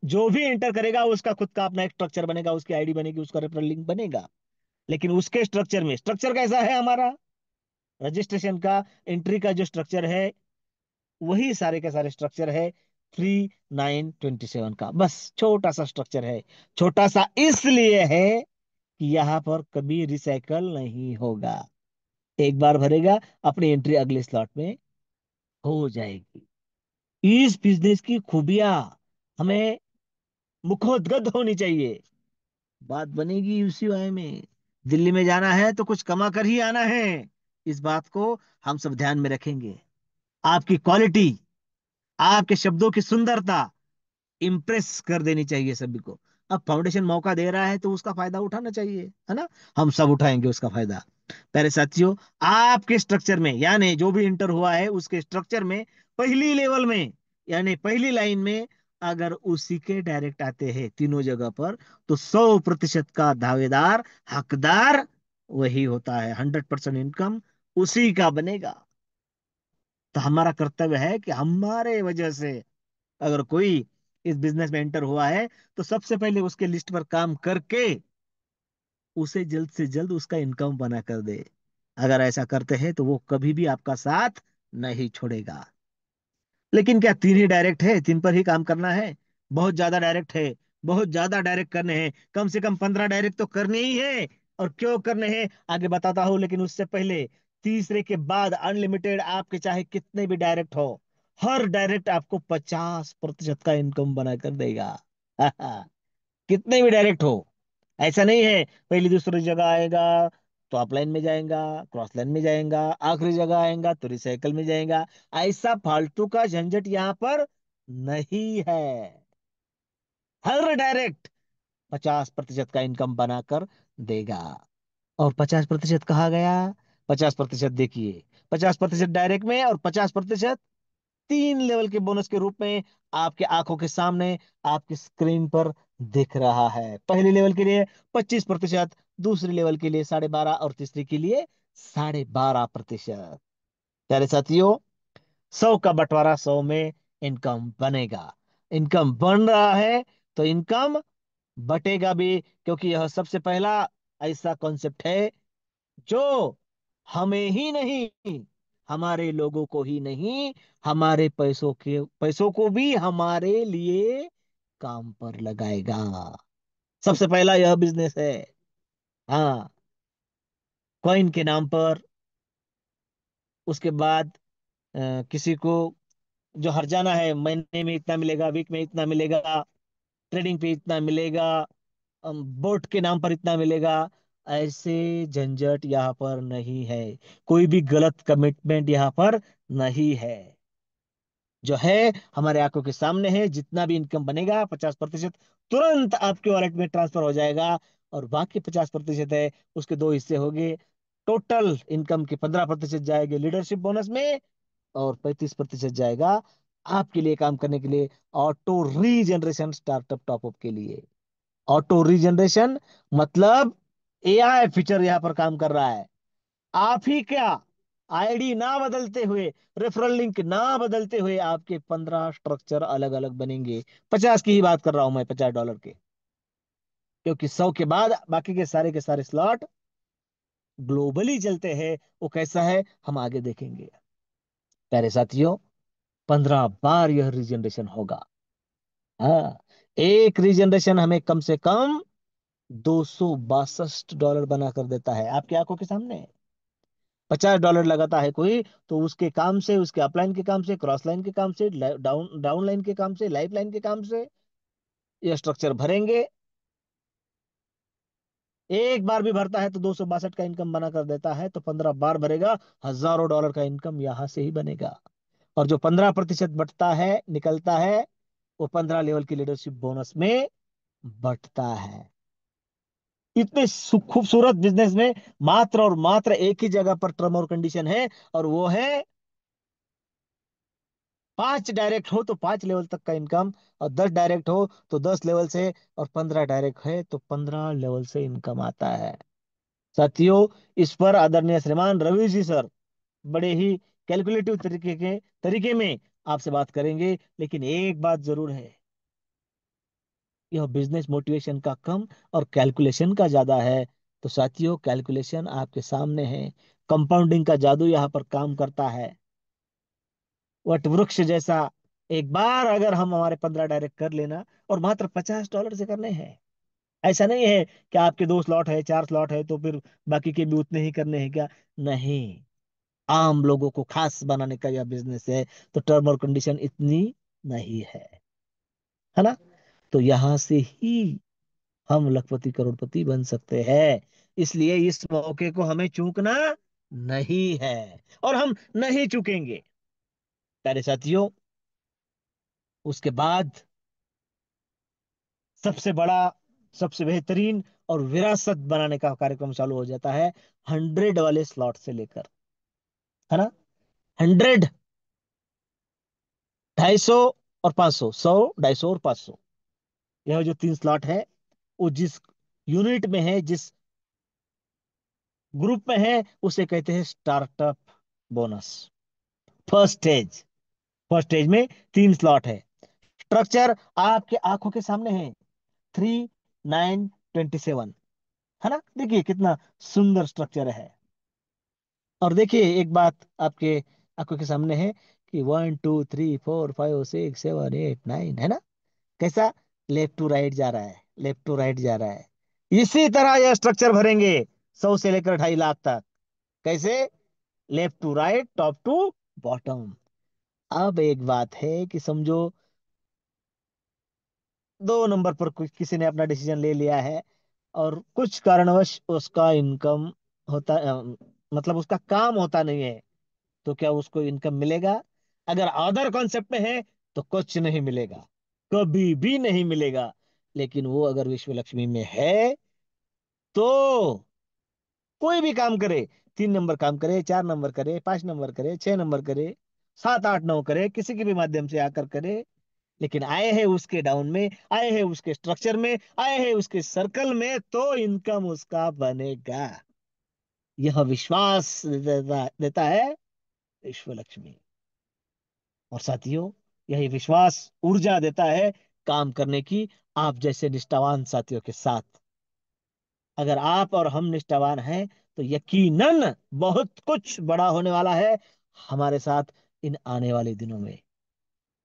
जो भी एंटर करेगा उसका खुद का अपना एक स्ट्रक्चर बनेगा, उसकी आईडी बनेगी, उसका रेफरल लिंक बनेगा। लेकिन उसके स्ट्रक्चर में, स्ट्रक्चर कैसा है हमारा, रजिस्ट्रेशन का, एंट्री का जो स्ट्रक्चर है, वही सारे के सारे स्ट्रक्चर है 3927 का। बस छोटा सा स्ट्रक्चर है। छोटा सा इसलिए है कि यहाँ पर कभी रिसाइकल नहीं होगा। एक बार भरेगा, अपनी एंट्री अगले स्लॉट में हो जाएगी। इस बिजनेस की खूबियां हमें मुखोद्गत होनी चाहिए। बात बनेगी उसी वाय में। दिल्ली में जाना है तो कुछ कमा कर ही आना है, इस बात को हम सब ध्यान में रखेंगे। आपकी क्वालिटी, आपके शब्दों की सुंदरता इम्प्रेस कर देनी चाहिए सभी को। अब फाउंडेशन मौका दे रहा है तो उसका फायदा उठाना चाहिए, है ना। हम सब उठाएंगे उसका फायदा। प्यारे साथियों, आपके स्ट्रक्चर में, यानी जो भी इंटर हुआ है उसके स्ट्रक्चर में, पहली लेवल में, यानी पहली लाइन में, अगर उसी के डायरेक्ट आते हैं तीनों जगह पर, तो 100% का दावेदार, हकदार वही होता है। 100% इनकम उसी का बनेगा। तो हमारा कर्तव्य है कि हमारे वजह से अगर कोई इस बिजनेस में एंटर हुआ है, तो सबसे पहले उसके लिस्ट पर काम करके उसे जल्द से जल्द उसका इनकम बना कर दे। अगर ऐसा करते हैं तो वो कभी भी आपका साथ नहीं छोड़ेगा। लेकिन क्या तीन ही डायरेक्ट है, तीन पर ही काम करना है? बहुत ज्यादा डायरेक्ट है, बहुत ज्यादा डायरेक्ट करने हैं, कम से कम 15 डायरेक्ट तो करने ही है। और क्यों करने हैं आगे बताता हूं, लेकिन उससे पहले, तीसरे के बाद अनलिमिटेड, आपके चाहे कितने भी डायरेक्ट हो, हर डायरेक्ट आपको 50% का इनकम बना कर देगा। कितने भी डायरेक्ट हो, ऐसा नहीं है पहली दूसरी जगह आएगा तो अपलाइन में जाएगा, क्रॉस लाइन में जाएगा, आखिरी जगह आएगा तो रिसाइकल में जाएगा। ऐसा फालतू का झंझट यहाँ पर नहीं है। हर डायरेक्ट 50% का इनकम बनाकर देगा। और 50% कहा गया, 50% देखिए, 50% डायरेक्ट में और 50% 3 लेवल के बोनस के रूप में आपके आंखों के सामने, आपकी स्क्रीन पर दिख रहा है। पहले लेवल के लिए 25%, दूसरी लेवल के लिए 12.5%, और तीसरी के लिए 12.5%। प्यारे साथियों, 100 का बंटवारा 100 में इनकम बनेगा। इनकम बन रहा है तो इनकम बटेगा भी, क्योंकि यह सबसे पहला ऐसा कॉन्सेप्ट है जो हमें ही नहीं, हमारे लोगों को ही नहीं, हमारे पैसों को भी हमारे लिए काम पर लगाएगा। सबसे पहला यह बिजनेस है। हाँ, कॉइन के नाम पर। उसके बाद किसी को जो हर्जाना है, महीने में इतना मिलेगा, वीक में इतना मिलेगा, ट्रेडिंग पे इतना मिलेगा, बोट के नाम पर इतना मिलेगा, ऐसे झंझट यहाँ पर नहीं है। कोई भी गलत कमिटमेंट यहाँ पर नहीं है। जो है हमारे आंखों के सामने है, जितना भी इनकम बनेगा 50% तुरंत आपके वॉलेट में ट्रांसफर हो जाएगा। और बाकी 50% है, उसके दो हिस्से होंगे। टोटल इनकम के 15% जाएंगे लीडरशिप बोनस में, और 35% जाएगा आपके लिए काम करने के लिए, ऑटो रीजनरेशन स्टार्टअप टॉपअप के लिए। ऑटो रीजनरेशन मतलब एआई फीचर यहाँ पर काम कर रहा है। आप ही क्या, आईडी ना बदलते हुए, रेफरल लिंक ना बदलते हुए आपके 15 स्ट्रक्चर अलग अलग बनेंगे। 50 की ही बात कर रहा हूं मैं, $50 के। क्योंकि 100 के बाद बाकी के सारे स्लॉट ग्लोबली चलते हैं। वो कैसा है हम आगे देखेंगे। प्यारे साथियों, 15 बार यह रीजनरेशन होगा। हाँ, एक रीजनरेशन हमें कम से कम $262 बना कर देता है, आपकी आंखों के सामने। $50 लगाता है कोई, तो उसके काम से, उसके अपलाइन के काम से, क्रॉस लाइन के काम से, डाउन डाउन लाइन के काम से, लाइफ लाइन के काम से ये स्ट्रक्चर भरेंगे। एक बार भी भरता है तो 262 का इनकम बना कर देता है, तो 15 बार भरेगा, हजारों डॉलर का इनकम यहां से ही बनेगा। और जो 15% बटता है, निकलता है, वो 15 लेवल की लीडरशिप बोनस में बटता है। इतने खूबसूरत बिजनेस में मात्र और मात्र एक ही जगह पर टर्म और कंडीशन है, और वो है 5 डायरेक्ट हो तो 5 लेवल तक का इनकम, और 10 डायरेक्ट हो तो 10 लेवल से, और 15 डायरेक्ट है तो 15 लेवल से इनकम आता है। साथियों, इस पर आदरणीय श्रीमान रवि जी सर बड़े ही कैलकुलेटिव तरीके में आपसे बात करेंगे। लेकिन एक बात जरूर है, यह बिजनेस मोटिवेशन का कम और कैलकुलेशन का ज्यादा है। तो साथियों, कैलकुलेशन आपके सामने है, कंपाउंडिंग का जादू यहाँ पर काम करता है। वट वृक्ष जैसा, एक बार अगर हम हमारे 15 डायरेक्ट कर लेना, और मात्र $50 से करने हैं। ऐसा नहीं है कि आपके 2 स्लॉट है, 4 स्लॉट है तो फिर बाकी के भी उतने ही करने हैं क्या? नहीं, आम लोगों को खास बनाने का यह बिजनेस है, तो टर्म और कंडीशन इतनी नहीं है ना? तो यहां से ही हम लखपति करोड़पति बन सकते हैं। इसलिए इस मौके को हमें चूकना नहीं है, और हम नहीं चूकेंगे। प्यारे साथियों, उसके बाद सबसे बड़ा, सबसे बेहतरीन और विरासत बनाने का कार्यक्रम चालू हो जाता है, 100 वाले स्लॉट से लेकर, है ना? 100, 250 और 500, 100, 250 और 500, यह जो 3 स्लॉट है, वो जिस यूनिट में है, जिस ग्रुप में है, उसे कहते हैं startup bonus. First stage, first stage में 3 स्लॉट है। स्ट्रक्चर आपके आंखों के सामने है, 3927, है ना? देखिए कितना सुंदर स्ट्रक्चर है। और देखिए एक बात आपके आंखों के सामने है कि 1 2 3 4 5 6 7 8 9, है ना? कैसा लेफ्ट टू राइट जा रहा है, लेफ्ट टू राइट जा रहा है। इसी तरह यह स्ट्रक्चर भरेंगे 100 से लेकर 2.5 लाख तक। कैसे? Left to right, top to bottom. अब एक बात है कि समझो 2 नंबर पर कुछ किसी ने अपना डिसीजन ले लिया है, और कुछ कारणवश उसका इनकम होता मतलब उसका काम होता नहीं है, तो क्या उसको इनकम मिलेगा? अगर अदर कॉन्सेप्ट में है तो कुछ नहीं मिलेगा, कभी भी नहीं मिलेगा। लेकिन वो अगर विश्व लक्ष्मी में है, तो कोई भी काम करे, 3 नंबर काम करे, 4 नंबर करे, 5 नंबर करे, 6 नंबर करे, 7 8 9 करे, किसी के भी माध्यम से आकर करे, लेकिन आए हैं उसके डाउन में, आए हैं उसके स्ट्रक्चर में, आए हैं उसके सर्कल में, तो इनकम उसका बनेगा। यह विश्वास देता है विश्व लक्ष्मी। और साथियों, यही विश्वास ऊर्जा देता है काम करने की, आप जैसे निष्ठावान साथियों के साथ। अगर आप और हम निष्ठावान हैं, तो यकीनन बहुत कुछ बड़ा होने वाला है हमारे साथ इन आने वाले दिनों में।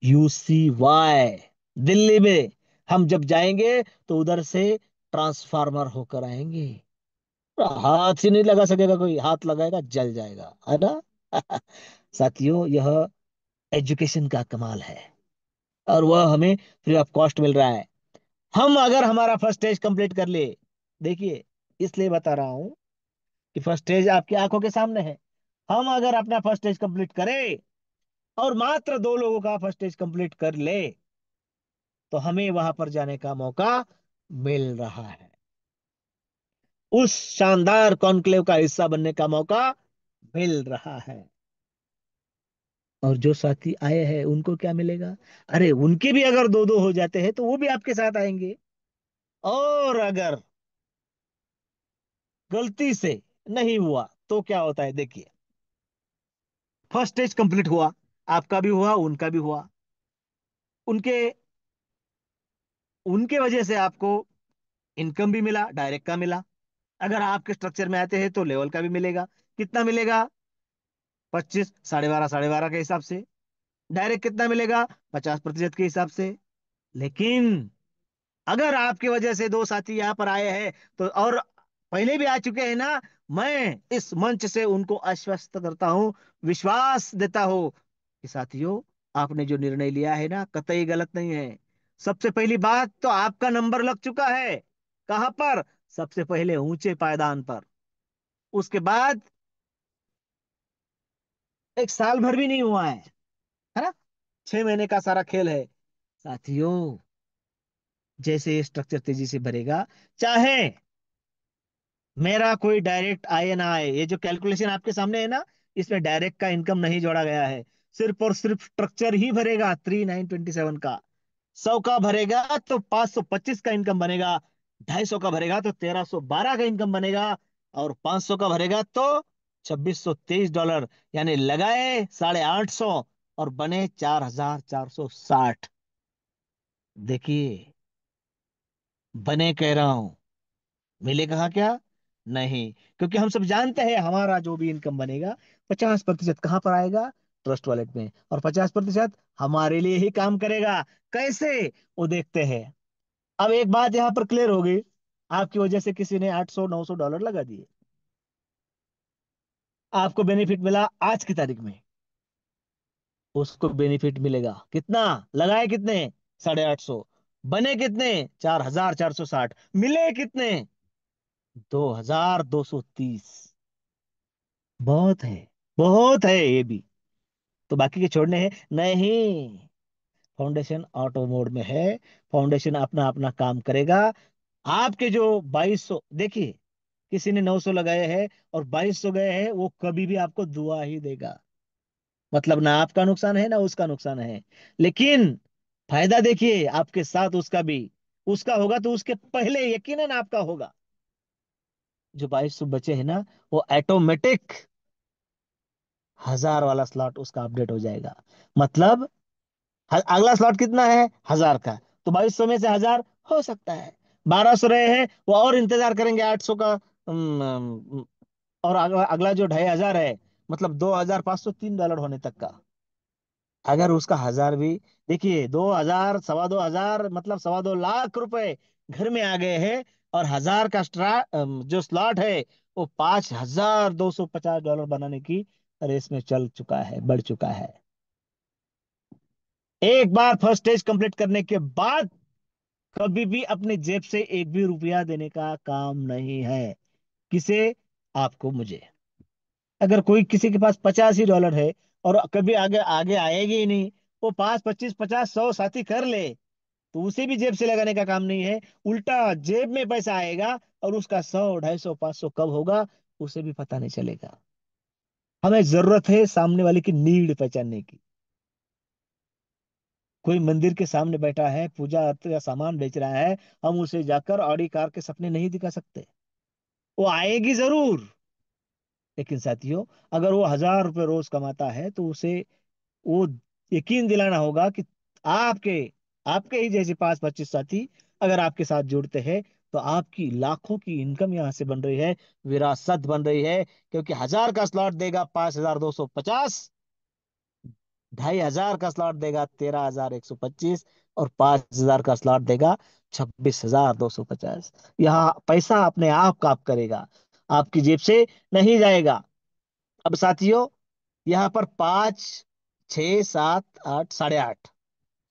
UCY दिल्ली में हम जब जाएंगे, तो उधर से ट्रांसफार्मर होकर आएंगे। हाथ ही नहीं लगा सकेगा कोई, हाथ लगाएगा जल जाएगा, है ना? साथियों, यह एजुकेशन का कमाल है, और वह हमें फ्री ऑफ कॉस्ट मिल रहा है। हम अगर हमारा फर्स्ट स्टेज कंप्लीट कर ले, देखिए, इसलिए बता रहा हूं कि फर्स्ट स्टेज आपकी आंखों के सामने है। हम अगर अपना फर्स्ट स्टेज कंप्लीट करें, और मात्र 2 लोगों का फर्स्ट स्टेज कंप्लीट कर ले, तो हमें वहां पर जाने का मौका मिल रहा है, उस शानदार कॉन्क्लेव का हिस्सा बनने का मौका मिल रहा है। और जो साथी आए हैं उनको क्या मिलेगा? अरे, उनके भी अगर 2 2 हो जाते हैं, तो वो भी आपके साथ आएंगे। और अगर गलती से नहीं हुआ, तो क्या होता है? देखिए, फर्स्ट स्टेज कंप्लीट हुआ, आपका भी हुआ, उनका भी हुआ। उनके उनके वजह से आपको इनकम भी मिला, डायरेक्ट का मिला। अगर आपके स्ट्रक्चर में आते हैं तो लेवल का भी मिलेगा। कितना मिलेगा? 25, 12.5 के हिसाब से। डायरेक्ट कितना मिलेगा? 50% के हिसाब से। लेकिन अगर आपकी वजह से 2 साथी यहां पर आए हैं, तो और पहले भी आ चुके हैं ना। मैं इस मंच से उनको आश्वस्त करता हूं, विश्वास देता हूं कि साथियों, आपने जो निर्णय लिया है ना, कतई गलत नहीं है। सबसे पहली बात तो आपका नंबर लग चुका है। कहां पर? सबसे पहले ऊंचे पायदान पर। उसके बाद एक साल भर भी नहीं हुआ है ना? 6 महीने का सारा खेल है साथियों। जैसे ये स्ट्रक्चर तेजी से बढ़ेगा, चाहे मेरा कोई डायरेक्ट आए ना आए, ये जो कैलकुलेशन आपके सामने है ना, इसमें डायरेक्ट का इनकम नहीं जोड़ा गया है। सिर्फ और सिर्फ स्ट्रक्चर ही भरेगा 3927 का। 100 का भरेगा तो 525 का इनकम बनेगा। 250 का भरेगा तो 1312 का इनकम बनेगा। और 500 का भरेगा तो $2623। यानी लगाए 850 और बने 4460। देखिए, बने कह रहा हूं, मिले कहा क्या? नहीं। क्योंकि हम सब जानते हैं हमारा जो भी इनकम बनेगा, 50% कहां पर आएगा? ट्रस्ट वॉलेट में। और 50% हमारे लिए ही काम करेगा। कैसे? वो देखते हैं। अब एक बात यहां पर क्लियर हो गई, आपकी वजह से किसी ने $800 900 लगा दिए, आपको बेनिफिट मिला आज की तारीख में। उसको बेनिफिट मिलेगा कितना? लगाए कितने? 850। बने कितने? 4460। मिले कितने? 2230। बहुत है, बहुत है ये भी। तो बाकी के छोड़ने हैं नहीं। फाउंडेशन ऑटो मोड में है। फाउंडेशन अपना अपना काम करेगा। आपके जो 2200, देखिए, किसी ने 900 लगाए हैं और 2200 गए हैं, वो कभी भी आपको दुआ ही देगा। मतलब ना आपका नुकसान है ना उसका नुकसान है। लेकिन फायदा देखिए आपके साथ उसका भी। उसका होगा तो उसके पहले यकीनन आपका होगा। जो 2200 बचे हैं ना, वो ऑटोमेटिक 1000 वाला स्लॉट उसका अपडेट हो जाएगा। मतलब अगला स्लॉट कितना है? 1000 का। तो 2200 में से 1000 हो सकता है। 1200 रहे हैं, वो और इंतजार करेंगे 800 का। और अगला अगला जो 2500 है, मतलब $2503 होने तक का। अगर उसका 1000 भी, देखिए, 2000 $2,200 मतलब 2,2 लाख घर में आ गए हैं। और 1000 का जो स्लॉट है, वो $5250 बनाने की रेस में चल चुका है, बढ़ चुका है। एक बार फर्स्ट स्टेज कंप्लीट करने के बाद कभी भी अपने जेब से एक भी रुपया देने का काम नहीं है। किसे? आपको, मुझे। अगर कोई किसी के पास $85 है और कभी आगे आगे आएगी ही नहीं, वो 5 25 50 100 साथी कर ले, तो उसे भी जेब से लगाने का काम नहीं है। उल्टा जेब में पैसा आएगा और उसका 100 250 500 कब होगा, उसे भी पता नहीं चलेगा। हमें जरूरत है सामने वाले की नीड पहचानने की। कोई मंदिर के सामने बैठा है, पूजा अर्थ का सामान बेच रहा है, हम उसे जाकर ऑडी कार के सपने नहीं दिखा सकते। वो आएगी जरूर। लेकिन साथियों, अगर वो $1000 रोज कमाता है तो उसे वो यकीन दिलाना होगा कि आपके आपके ही जैसे 5 25 साथी अगर आपके साथ जुड़ते हैं, तो आपकी लाखों की इनकम यहां से बन रही है, विरासत बन रही है। क्योंकि 1000 का स्लॉट देगा 5250, 2500 का स्लॉट देगा 13125, और 5000 का स्लॉट देगा 26,250। यहाँ पैसा अपने आप काम करेगा, आपकी जेब से नहीं जाएगा। अब साथियों, यहाँ पर 5 6 7 8 8.5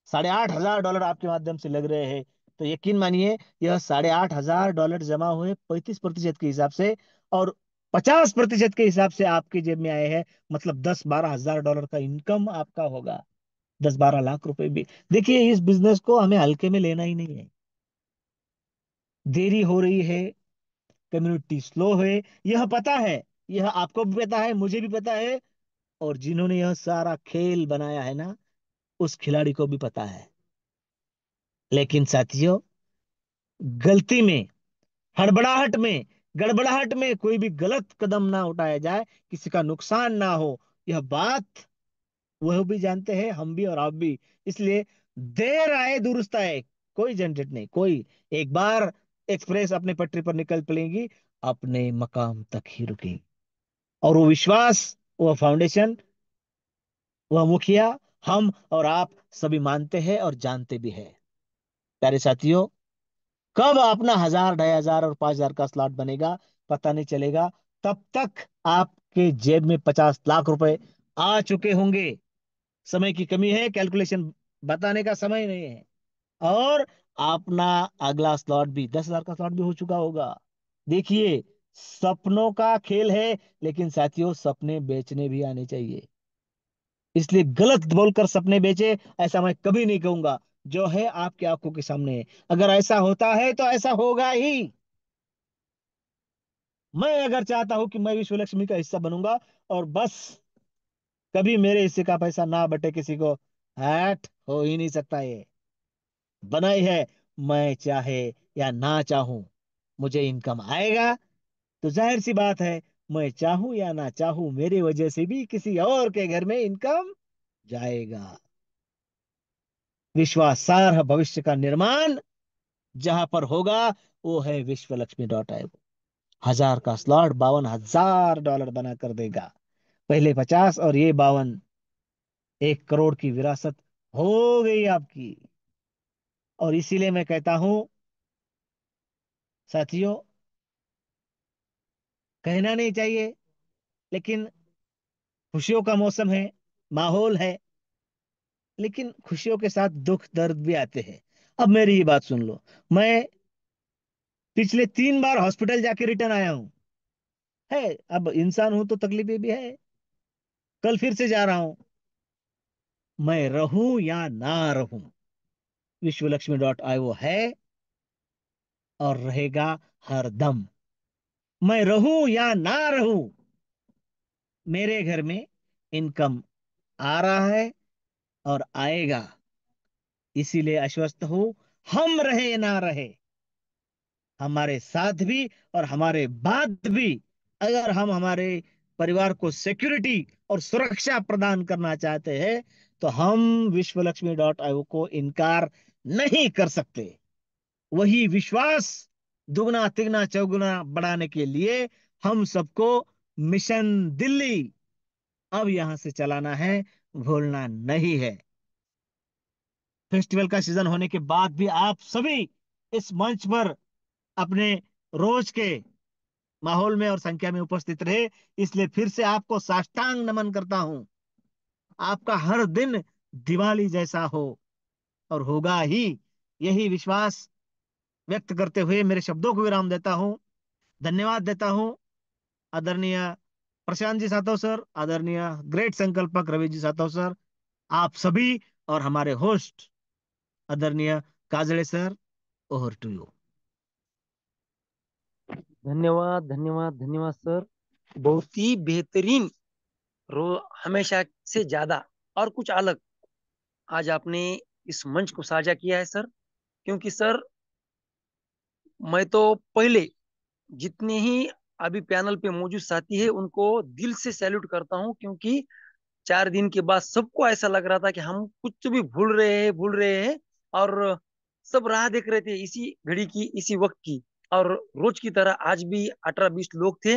$8,500 आपके माध्यम से लग रहे हैं। तो यकीन मानिए, यह $8,500 जमा हुए 35% के हिसाब से, और 50% के हिसाब से आपके जेब में आए हैं। मतलब 10 12 हजार डॉलर का इनकम आपका होगा। 10 12 लाख रुपए भी। देखिए, इस बिजनेस को हमें हल्के में लेना ही नहीं है। देरी हो रही है, कम्युनिटी स्लो है, यह पता है। यह आपको भी पता है, मुझे भी पता है। और जिन्होंने यह सारा खेल बनाया है ना, उस खिलाड़ी को भी पता है। लेकिन साथियों, गलती में, हड़बड़ाहट में, गड़बड़ाहट में कोई भी गलत कदम ना उठाया जाए, किसी का नुकसान ना हो। यह बात वह भी जानते हैं, हम भी और आप भी। इसलिए देर आए दुरुस्त आए, कोई झंझट नहीं, कोई। एक बार एक्सप्रेस अपने पटरी पर निकल पड़ेगी, अपने मकाम तक ही रुकेगी। और वो विश्वास, वो फाउंडेशन, वह मुखिया, हम और आप सभी मानते हैं और जानते भी हैं। प्यारे साथियों, कब अपना 1000, 2500 और 5000 का स्लॉट बनेगा पता नहीं चलेगा। तब तक आपके जेब में 50 लाख रुपए आ चुके होंगे। समय की कमी है, कैलकुलेशन बताने का समय नहीं है। और अपना अगला स्लॉट भी 10,000 का स्लॉट भी हो चुका होगा। देखिए, सपनों का खेल है, लेकिन साथियों सपने बेचने भी आने चाहिए। इसलिए गलत बोलकर सपने बेचे, ऐसा मैं कभी नहीं कहूंगा। जो है आपकी आंखों के सामने है। अगर ऐसा होता है तो ऐसा होगा ही। मैं अगर चाहता हूं कि मैं विश्व लक्ष्मी का हिस्सा बनूंगा और बस, कभी मेरे हिस्से का पैसा ना बटे किसी को, हट हो ही नहीं सकता ये। बनाई है, मैं चाहे या ना चाहूं मुझे इनकम आएगा। तो जाहिर सी बात है, मैं चाहूं या ना चाहूं मेरी वजह से भी किसी और के घर में इनकम जाएगा। विश्वासार्ह भविष्य का निर्माण जहां पर होगा, वो है विश्वलक्ष्मी.io। 1000 का स्लॉट $52,000 बना कर देगा। पहले 50 और ये 52, 1 करोड़ की विरासत हो गई आपकी। और इसीलिए मैं कहता हूं साथियों, कहना नहीं चाहिए, लेकिन खुशियों का मौसम है, माहौल है, लेकिन खुशियों के साथ दुख दर्द भी आते हैं। अब मेरी ही बात सुन लो। मैं पिछले 3 बार हॉस्पिटल जाके रिटर्न आया हूं। है, अब इंसान हूं तो तकलीफें भी है। कल फिर से जा रहा हूं। मैं रहूं या ना रहूं, विश्वलक्ष्मी.io है और रहेगा हर दम। मैं रहूं या ना रहूं, मेरे घर में इनकम आ रहा है और आएगा। इसीलिए आश्वस्त हूं, हम रहे ना रहे, हमारे साथ भी और हमारे बाद भी, अगर हम हमारे परिवार को सिक्योरिटी और सुरक्षा प्रदान करना चाहते हैं, तो हम विश्वलक्ष्मी.io को इनकार नहीं कर सकते। वही विश्वास दुगना तिगना चौगुना बढ़ाने के लिए हम सबको मिशन दिल्ली अब यहां से चलाना है, भूलना नहीं है। फेस्टिवल का सीजन होने के बाद भी आप सभी इस मंच पर अपने रोज के माहौल में और संख्या में उपस्थित रहे, इसलिए फिर से आपको साष्टांग नमन करता हूं। आपका हर दिन दिवाली जैसा हो, और होगा ही, यही विश्वास व्यक्त करते हुए मेरे शब्दों को विराम देता हूं। धन्यवाद देता हूं आदरणीय प्रशांत जी सातव सर, आदरणीय ग्रेट संकल्पक रवि जी सातव सर, आप सभी, और हमारे होस्ट आदरणीय Kajale sir. Over to you. धन्यवाद धन्यवाद धन्यवाद सर। बहुत ही बेहतरीन, रो हमेशा से ज्यादा और कुछ अलग आज आपने इस मंच को साझा किया है सर। क्योंकि सर, मैं तो पहले जितने ही अभी पैनल पे मौजूद साथी है उनको दिल से सैल्यूट करता हूं। क्योंकि 4 दिन के बाद सबको ऐसा लग रहा था कि हम कुछ तो भी भूल रहे हैं। और सब राह देख रहे थे इसी घड़ी की, इसी वक्त की। और रोज की तरह आज भी 18-20 लोग थे।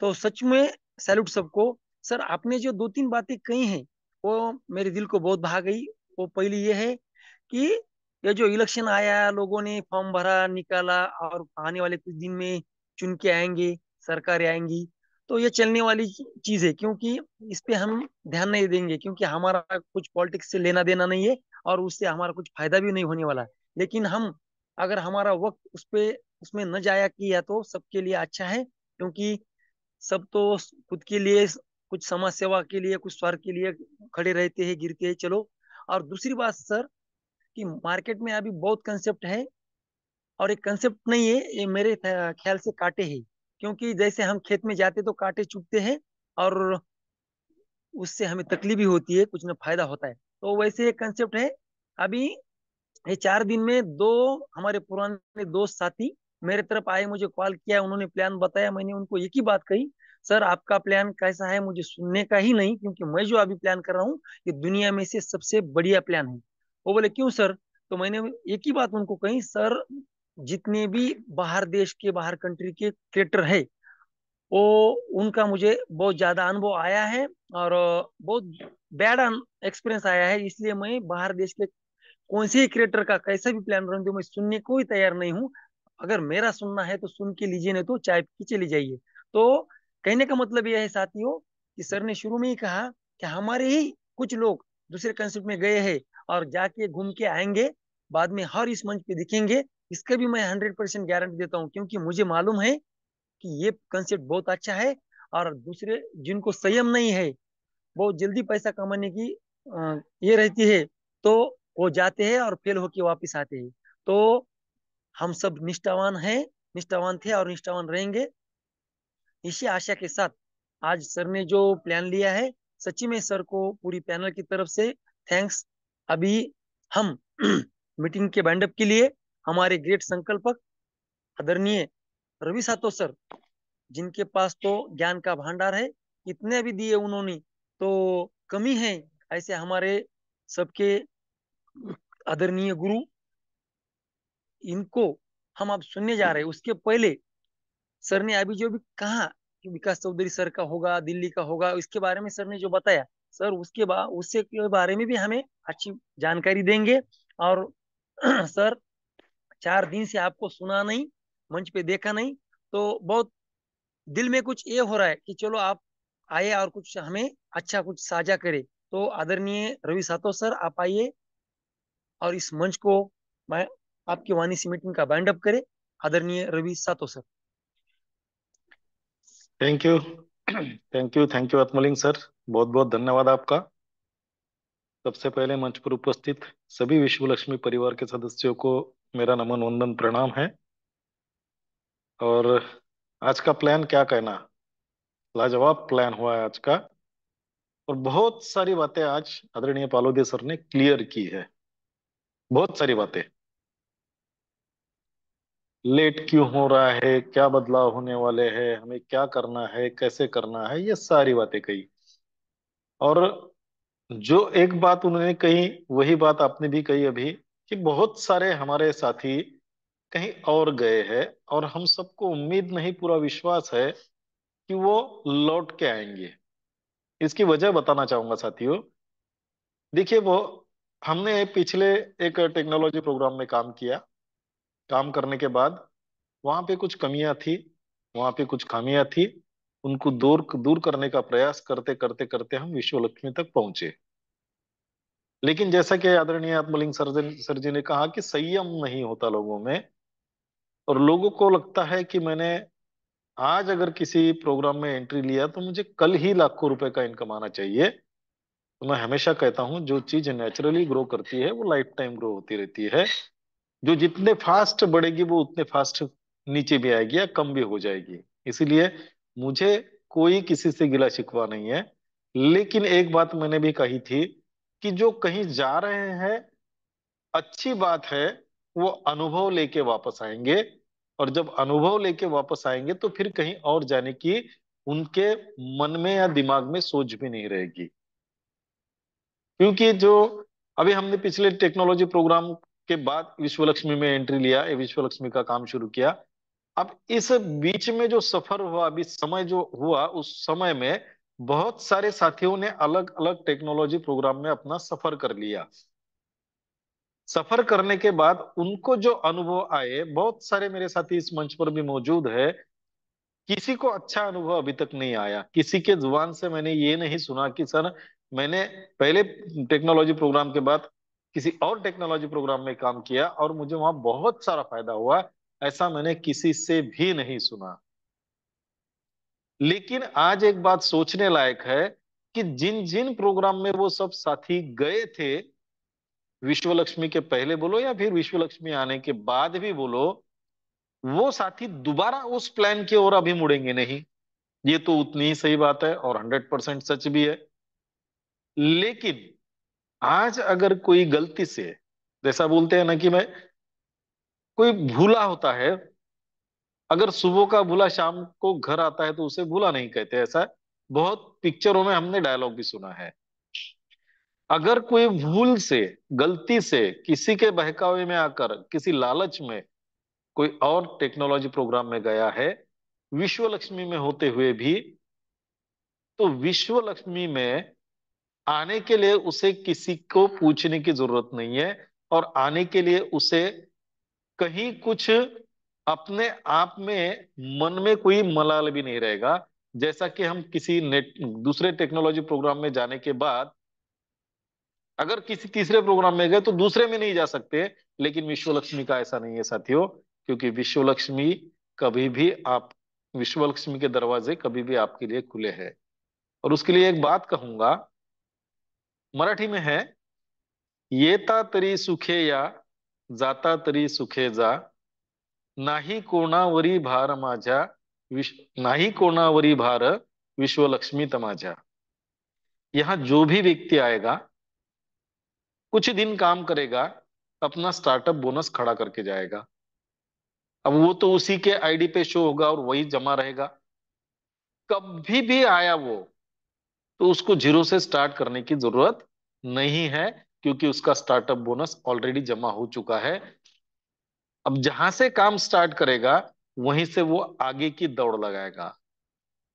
तो सच में सैल्यूट सबको। सर, आपने जो 2-3 बातें कही हैं वो मेरे दिल को बहुत भा गई। वो पहली ये है कि ये जो इलेक्शन आया, लोगों ने फॉर्म भरा, निकाला, और आने वाले कुछ दिन में चुन के आएंगे, सरकारें आएंगी, तो ये चलने वाली चीज है। क्योंकि इस पे हम ध्यान नहीं देंगे, क्योंकि हमारा कुछ पॉलिटिक्स से लेना देना नहीं है और उससे हमारा कुछ फायदा भी नहीं होने वाला है। लेकिन हम अगर हमारा वक्त उसमें न जाया किया तो सबके लिए अच्छा है। क्योंकि सब तो खुद के लिए, कुछ समाज सेवा के लिए, कुछ स्वार्थ के लिए खड़े रहते हैं, गिरते हैं, चलो। और दूसरी बात सर, कि मार्केट में अभी बहुत कंसेप्ट है, और एक कंसेप्ट नहीं है ये, मेरे ख्याल से कांटे हैं। क्योंकि जैसे हम खेत में जाते तो कांटे चुभते हैं, और उससे हमें तकलीफ भी होती है, कुछ ना फायदा होता है। तो वैसे एक कंसेप्ट है। अभी ये 4 दिन में दो हमारे पुराने दोस्त साथी मेरे तरफ आए, मुझे कॉल किया, उन्होंने प्लान बताया। मैंने उनको एक ही बात कही, सर आपका प्लान कैसा है मुझे सुनने का ही नहीं, क्योंकि मैं जो अभी प्लान कर रहा हूँ ये दुनिया में से सबसे बढ़िया प्लान है। वो बोले क्यों सर? तो मैंने एक ही बात उनको कही, सर जितने भी बाहर देश के, बाहर कंट्री के क्रिएटर है, वो उनका मुझे बहुत ज्यादा अनुभव आया है। और बहुत बैड एक्सपीरियंस आया है। इसलिए मैं बाहर देश के कौन से क्रिएटर का कैसा भी प्लान रन दो, मैं सुनने को ही तैयार नहीं हूँ। अगर मेरा सुनना है तो सुन के लीजिए, नहीं तो चाय पी के चली जाइए। तो कहने का मतलब यह है साथियों, कि सर ने शुरू में ही कहा कि हमारे ही कुछ लोग दूसरे कंसेप्ट में गए हैं और जाके घूम के आएंगे, बाद में हर इस मंच पे दिखेंगे। इसका भी मैं 100% गारंटी देता हूँ, क्योंकि मुझे मालूम है कि ये कंसेप्ट बहुत अच्छा है। और दूसरे जिनको संयम नहीं है, बहुत जल्दी पैसा कमाने की ये रहती है, तो वो जाते हैं और फेल होके वापस आते हैं। तो हम सब निष्ठावान हैं, निष्ठावान थे और निष्ठावान रहेंगे। इसी आशा के साथ आज सर ने जो प्लान लिया है, सच्ची में सर को पूरी पैनल की तरफ से थैंक्स। अभी हम मीटिंग के बाइंडअप के लिए हमारे ग्रेट संकल्पक आदरणीय रवि सातो सर, जिनके पास तो ज्ञान का भंडार है, इतने भी दिए उन्होंने, तो कमी है ऐसे हमारे सबके आदरणीय गुरु, इनको हम अब सुनने जा रहे हैं। उसके पहले सर ने अभी जो भी कहा कि विकास चौधरी सर का होगा, दिल्ली का होगा, इसके बारे में सर ने जो बताया, सर उससे के बारे में भी हमें अच्छी जानकारी देंगे। और सर 4 दिन से आपको सुना नहीं, मंच पे देखा नहीं, तो बहुत दिल में कुछ ये हो रहा है कि चलो आप आए और कुछ हमें अच्छा कुछ साझा करे। तो आदरणीय रवि सातो सर, आप आइए और इस मंच को मैं आपकी वाणी से मीटिंग का बाइंड अप करे। आदरणीय रवि सातो sir. Thank you. Thank you Atmalinga sir, बहुत बहुत धन्यवाद आपका। सबसे पहले मंच पर उपस्थित सभी विश्व लक्ष्मी परिवार के सदस्यों को मेरा नमन वंदन प्रणाम है। और आज का प्लान क्या कहना, लाजवाब प्लान हुआ है आज का। और बहुत सारी बातें आज आदरणीय पालोदे सर ने क्लियर की है, बहुत सारी बातें। लेट क्यों हो रहा है, क्या बदलाव होने वाले हैं, हमें क्या करना है, कैसे करना है, ये सारी बातें कही। और जो एक बात उन्होंने कही वही बात आपने भी कही अभी, कि बहुत सारे हमारे साथी कहीं और गए हैं और हम सबको उम्मीद नहीं, पूरा विश्वास है कि वो लौट के आएंगे। इसकी वजह बताना चाहूंगा साथियों। देखिए, वो हमने पिछले एक टेक्नोलॉजी प्रोग्राम में काम किया। काम करने के बाद वहां पे कुछ कमियां थी, वहां पे कुछ खामियां थी। उनको दूर दूर करने का प्रयास करते करते करते हम विश्व लक्ष्मी तक पहुंचे। लेकिन जैसा कि आदरणीय आत्मलिंग सर जी ने कहा कि संयम नहीं होता लोगों में। और लोगों को लगता है कि मैंने आज अगर किसी प्रोग्राम में एंट्री लिया तो मुझे कल ही लाखों रुपए का इनकम आना चाहिए। तो मैं हमेशा कहता हूं, जो चीज नेचुरली ग्रो करती है वो लाइफ टाइम ग्रो होती रहती है। जो जितने फास्ट बढ़ेगी वो उतने फास्ट नीचे भी आएगी या कम भी हो जाएगी। इसीलिए मुझे कोई किसी से गिला शिकवा नहीं है। लेकिन एक बात मैंने भी कही थी कि जो कहीं जा रहे हैं, अच्छी बात है, वो अनुभव लेके वापस आएंगे। और जब अनुभव लेके वापस आएंगे तो फिर कहीं और जाने की उनके मन में या दिमाग में सोच भी नहीं रहेगी। क्योंकि जो अभी हमने पिछले टेक्नोलॉजी प्रोग्राम के बाद विश्व लक्ष्मी में एंट्री लिया, ये विश्व लक्ष्मी का काम शुरू किया। अब इस बीच में जो सफर हुआ, अभी समय जो हुआ, उस समय में बहुत सारे साथियों ने अलग अलग टेक्नोलॉजी प्रोग्राम में अपना सफर कर लिया। सफर करने के बाद उनको जो अनुभव आए, बहुत सारे मेरे साथी इस मंच पर भी मौजूद है, किसी को अच्छा अनुभव अभी तक नहीं आया। किसी के जुबान से मैंने ये नहीं सुना कि सर मैंने पहले टेक्नोलॉजी प्रोग्राम के बाद किसी और टेक्नोलॉजी प्रोग्राम में काम किया और मुझे वहां बहुत सारा फायदा हुआ। ऐसा मैंने किसी से भी नहीं सुना। लेकिन आज एक बात सोचने लायक है कि जिन जिन प्रोग्राम में वो सब साथी गए थे, विश्व लक्ष्मी के पहले बोलो या फिर विश्व लक्ष्मी आने के बाद भी बोलो, वो साथी दोबारा उस प्लान की ओर अभी मुड़ेंगे नहीं। ये तो उतनी ही सही बात है और 100% सच भी है। लेकिन आज अगर कोई गलती से, जैसा बोलते हैं ना कि मैं, कोई भूला होता है, अगर सुबह का भूला शाम को घर आता है तो उसे भूला नहीं कहते। ऐसा बहुत पिक्चरों में हमने डायलॉग भी सुना है। अगर कोई भूल से, गलती से किसी के बहकावे में आकर, किसी लालच में कोई और टेक्नोलॉजी प्रोग्राम में गया है विश्व लक्ष्मी में होते हुए भी, तो विश्व लक्ष्मी में आने के लिए उसे किसी को पूछने की जरूरत नहीं है। और आने के लिए उसे कहीं कुछ अपने आप में मन में कोई मलाल भी नहीं रहेगा। जैसा कि हम किसी नेट दूसरे टेक्नोलॉजी प्रोग्राम में जाने के बाद अगर किसी तीसरे प्रोग्राम में गए तो दूसरे में नहीं जा सकते, लेकिन विश्व लक्ष्मी का ऐसा नहीं है साथियों। क्योंकि विश्व लक्ष्मी कभी भी आप विश्व लक्ष्मी के दरवाजे कभी भी आपके लिए खुले हैं। और उसके लिए एक बात कहूंगा, मराठी में है, येता तरी सुखे या, जाता तरी सुखे जा, नाही कोणावरी भार माझ्या, नाही कोणावरी भार विश्वलक्ष्मी तमाझ्या। यहाँ जो भी व्यक्ति आएगा, कुछ दिन काम करेगा, अपना स्टार्टअप बोनस खड़ा करके जाएगा। अब वो तो उसी के आईडी पे शो होगा और वही जमा रहेगा। कभी भी आया वो, तो उसको जीरो से स्टार्ट करने की जरूरत नहीं है, क्योंकि उसका स्टार्टअप बोनस ऑलरेडी जमा हो चुका है। अब जहां से काम स्टार्ट करेगा, वहीं से वो आगे की दौड़ लगाएगा।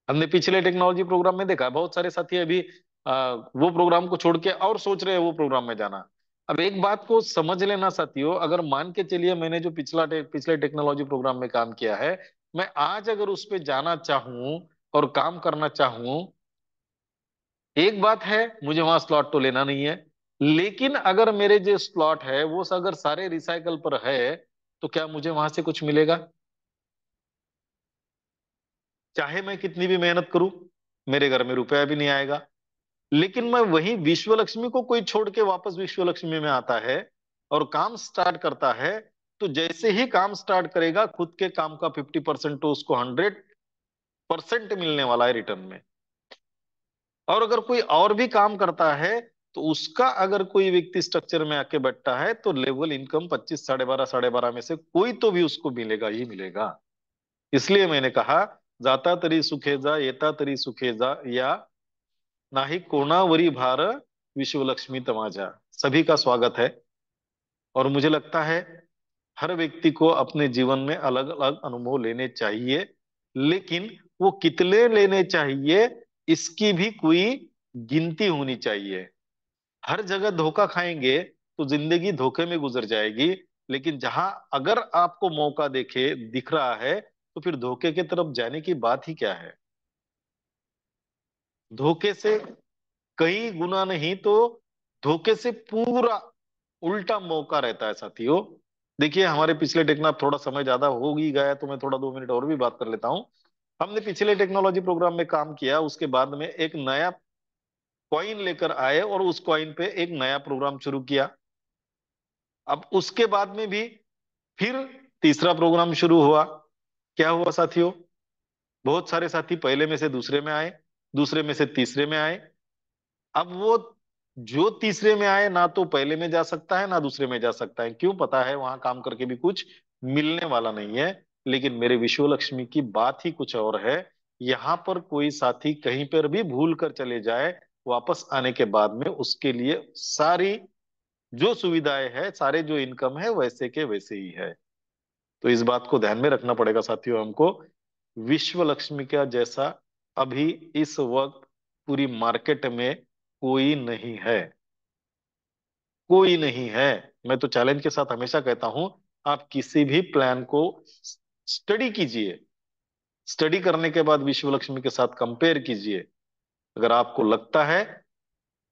हमने पिछले टेक्नोलॉजी प्रोग्राम में देखा, बहुत सारे साथी अभी वो प्रोग्राम को छोड़ के और सोच रहे हैं वो प्रोग्राम में जाना। अब एक बात को समझ लेना साथियों, अगर मान के चलिए मैंने जो पिछले टेक्नोलॉजी प्रोग्राम में काम किया है, मैं आज अगर उस पे जाना चाहूं और काम करना चाहूं, एक बात है, मुझे वहां स्लॉट तो लेना नहीं है। लेकिन अगर मेरे जो स्लॉट है वो अगर सारे रिसाइकल पर है, तो क्या मुझे वहां से कुछ मिलेगा? चाहे मैं कितनी भी मेहनत करूं, मेरे घर में रुपया भी नहीं आएगा। लेकिन मैं वही विश्व लक्ष्मी को कोई छोड़ के वापस विश्व लक्ष्मी में आता है और काम स्टार्ट करता है, तो जैसे ही काम स्टार्ट करेगा, खुद के काम का 50% तो उसको 100% मिलने वाला है रिटर्न में। और अगर कोई और भी काम करता है, तो उसका अगर कोई व्यक्ति स्ट्रक्चर में आके बैठता है, तो लेवल इनकम 25, 12.5 में से कोई तो भी उसको मिलेगा ही मिलेगा। इसलिए मैंने कहा, जाता तरी सुखे जा, येता तरी सुखे जा, या नाही कोणावरी भार विश्वलक्ष्मी तमाजा। सभी का स्वागत है। और मुझे लगता है हर व्यक्ति को अपने जीवन में अलग अलग अनुभव लेने चाहिए, लेकिन वो कितने लेने चाहिए, इसकी भी कोई गिनती होनी चाहिए। हर जगह धोखा खाएंगे तो जिंदगी धोखे में गुजर जाएगी। लेकिन जहां अगर आपको मौका देखे दिख रहा है, तो फिर धोखे की तरफ जाने की बात ही क्या है? धोखे से कई गुना नहीं तो धोखे से पूरा उल्टा मौका रहता है साथियों। देखिए, हमारे पिछले टेक्ना थोड़ा समय ज्यादा हो ही गया है, तो मैं थोड़ा 2 मिनट और भी बात कर लेता हूं। हमने पिछले टेक्नोलॉजी प्रोग्राम में काम किया, उसके बाद में एक नया कॉइन लेकर आए और उस कॉइन पे एक नया प्रोग्राम शुरू किया। अब उसके बाद में भी फिर तीसरा प्रोग्राम शुरू हुआ। क्या हुआ साथियों? बहुत सारे साथी पहले में से दूसरे में आए, दूसरे में से तीसरे में आए। अब वो जो तीसरे में आए, ना तो पहले में जा सकता है ना दूसरे में जा सकता है। क्यों? पता है वहां काम करके भी कुछ मिलने वाला नहीं है। लेकिन मेरे विश्व लक्ष्मी की बात ही कुछ और है। यहाँ पर कोई साथी कहीं पर भी भूल कर चले जाए, वापस आने के बाद में उसके लिए सारी जो सुविधाएं है, सारे जो इनकम है, वैसे के वैसे ही है। तो इस बात को ध्यान में रखना पड़ेगा साथियों हमको। विश्व लक्ष्मी का जैसा अभी इस वक्त पूरी मार्केट में कोई नहीं है, कोई नहीं है। मैं तो चैलेंज के साथ हमेशा कहता हूं, आप किसी भी प्लान को स्टडी कीजिए। स्टडी करने के बाद विश्व लक्ष्मी के साथ कंपेयर कीजिए। अगर आपको लगता है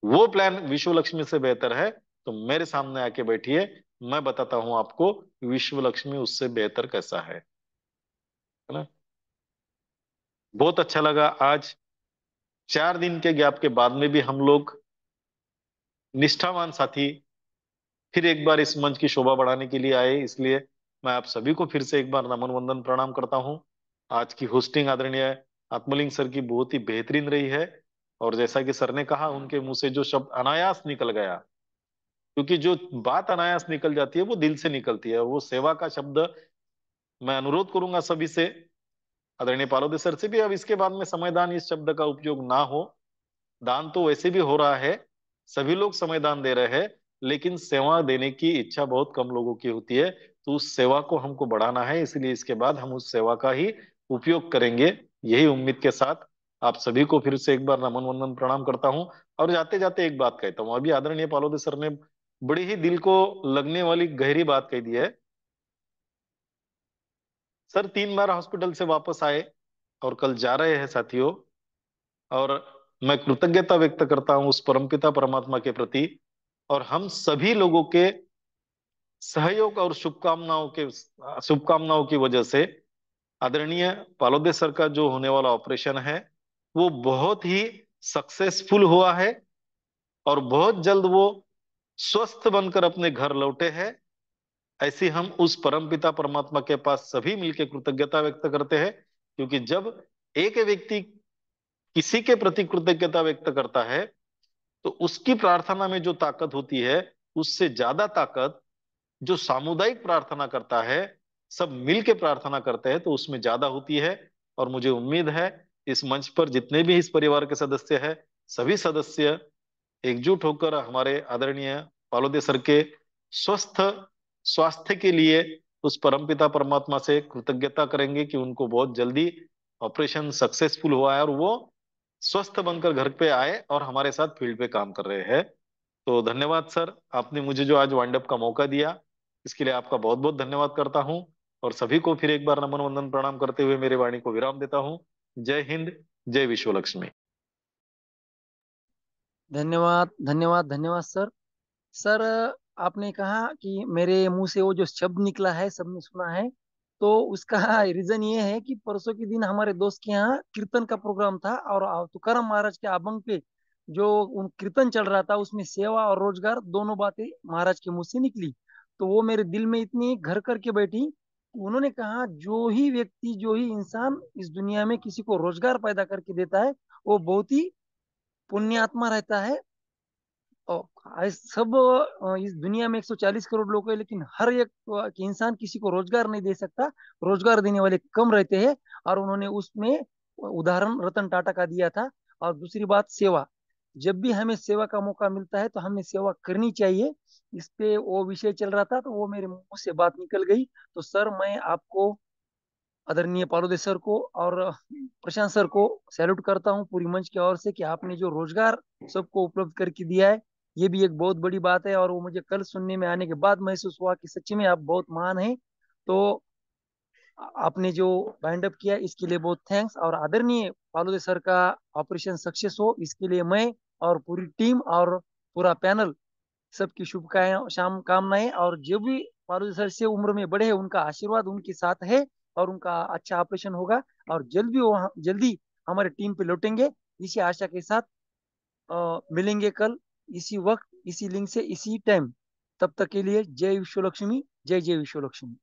वो प्लान विश्व लक्ष्मी से बेहतर है, तो मेरे सामने आके बैठिए, मैं बताता हूं आपको विश्व लक्ष्मी उससे बेहतर कैसा है ना। बहुत अच्छा लगा आज 4 दिन के गैप के बाद में भी हम लोग निष्ठावान साथी फिर एक बार इस मंच की शोभा बढ़ाने के लिए आए। इसलिए मैं आप सभी को फिर से एक बार नमन वंदन प्रणाम करता हूं। आज की होस्टिंग आदरणीय आत्मलिंग सर की बहुत ही बेहतरीन रही है। और जैसा कि सर ने कहा, उनके मुंह से जो शब्द अनायास निकल गया, क्योंकि जो बात अनायास निकल जाती है वो दिल से निकलती है, वो सेवा का शब्द। मैं अनुरोध करूंगा सभी से, आदरणीय पालोदे सर से भी, अब इसके बाद में समयदान इस शब्द का उपयोग ना हो। दान तो वैसे भी हो रहा है, सभी लोग समय दान दे रहे हैं, लेकिन सेवा देने की इच्छा बहुत कम लोगों की होती है। तो उस सेवा को हमको बढ़ाना है, इसलिए इसके बाद हम उस सेवा का ही उपयोग करेंगे। यही उम्मीद के साथ आप सभी को फिर से एक बार नमन वंदन प्रणाम करता हूं। और जाते जाते एक बात कहता हूं, अभी आदरणीय पालोदे सर ने बड़ी ही दिल को लगने वाली गहरी बात कह दी है। सर 3 बार हॉस्पिटल से वापस आए और कल जा रहे हैं साथियों। और मैं कृतज्ञता व्यक्त करता हूं उस परमपिता परमात्मा के प्रति और हम सभी लोगों के सहयोग और शुभकामनाओं की वजह से आदरणीय पालोदे सर का जो होने वाला ऑपरेशन है वो बहुत ही सक्सेसफुल हुआ है और बहुत जल्द वो स्वस्थ बनकर अपने घर लौटे हैं। ऐसी हम उस परमपिता परमात्मा के पास सभी मिलकर कृतज्ञता व्यक्त करते हैं, क्योंकि जब एक व्यक्ति किसी के प्रति कृतज्ञता व्यक्त करता है तो उसकी प्रार्थना में जो ताकत होती है उससे ज्यादा ताकत जो सामुदायिक प्रार्थना करता है, सब मिल के प्रार्थना करते हैं तो उसमें ज्यादा होती है। और मुझे उम्मीद है इस मंच पर जितने भी इस परिवार के सदस्य हैं, सभी सदस्य एकजुट होकर हमारे आदरणीय पालोदे सर के स्वस्थ स्वास्थ्य के लिए उस परमपिता परमात्मा से कृतज्ञता करेंगे कि उनको बहुत जल्दी ऑपरेशन सक्सेसफुल हुआ है और वो स्वस्थ बनकर घर पे आए और हमारे साथ फील्ड पे काम कर रहे हैं। तो धन्यवाद सर, आपने मुझे जो आज वाइंड अप का मौका दिया इसके लिए आपका बहुत बहुत धन्यवाद करता हूँ। और सभी को फिर एक बार नमन वंदन प्रणाम करते हुए मेरे वाणी को विराम देता हूँ। जय हिंद, जय विश्व लक्ष्मी। धन्यवाद धन्यवाद धन्यवाद सर। सर, आपने कहा कि मेरे मुंह से वो जो शब्द निकला है सबने सुना है, तो उसका रीजन ये है कि परसों के दिन हमारे दोस्त के यहाँ कीर्तन का प्रोग्राम था, और तुकाराम महाराज के अभंग पे जो उन कीर्तन चल रहा था उसमें सेवा और रोजगार दोनों बातें महाराज के मुंह से निकली। तो वो मेरे दिल में इतनी घर करके बैठी। उन्होंने कहा जो ही व्यक्ति, जो ही इंसान इस दुनिया में किसी को रोजगार पैदा करके देता है, वो बहुत ही पुण्यात्मा रहता है। और आज सब इस दुनिया में 140 करोड़ लोग हैं, लेकिन हर एक इंसान किसी को रोजगार नहीं दे सकता। रोजगार देने वाले कम रहते हैं। और उन्होंने उसमें उदाहरण रतन टाटा का दिया था। और दूसरी बात, सेवा। जब भी हमें सेवा का मौका मिलता है तो हमें सेवा करनी चाहिए। इस पे वो विषय चल रहा था तो वो मेरे मुंह से बात निकल गई। तो सर, मैं आपको, आदरणीय पारोदे सर को और प्रशांत सर को सैल्यूट करता हूँ पूरी मंच की ओर से कि आपने जो रोजगार सबको उपलब्ध करके दिया है, ये भी एक बहुत बड़ी बात है। और वो मुझे कल सुनने में आने के बाद महसूस हुआ कि सच्ची में आप बहुत महान हैं। तो आपने जो बाइंड अप किया इसके लिए बहुत थैंक्स। और आदरणीय पालोदे सर का ऑपरेशन सक्सेस हो इसके लिए मैं और पूरी टीम और पूरा पैनल, सबकी शुभकामनाएं कामनाएं। और जो भी मारुति सर से उम्र में बड़े हैं उनका आशीर्वाद उनके साथ है, और उनका अच्छा ऑपरेशन होगा। और जल्दी हमारे टीम पे लौटेंगे, इसी आशा के साथ मिलेंगे कल इसी वक्त, इसी लिंक से, इसी टाइम। तब तक के लिए जय विश्व लक्ष्मी, जय जय विश्व लक्ष्मी।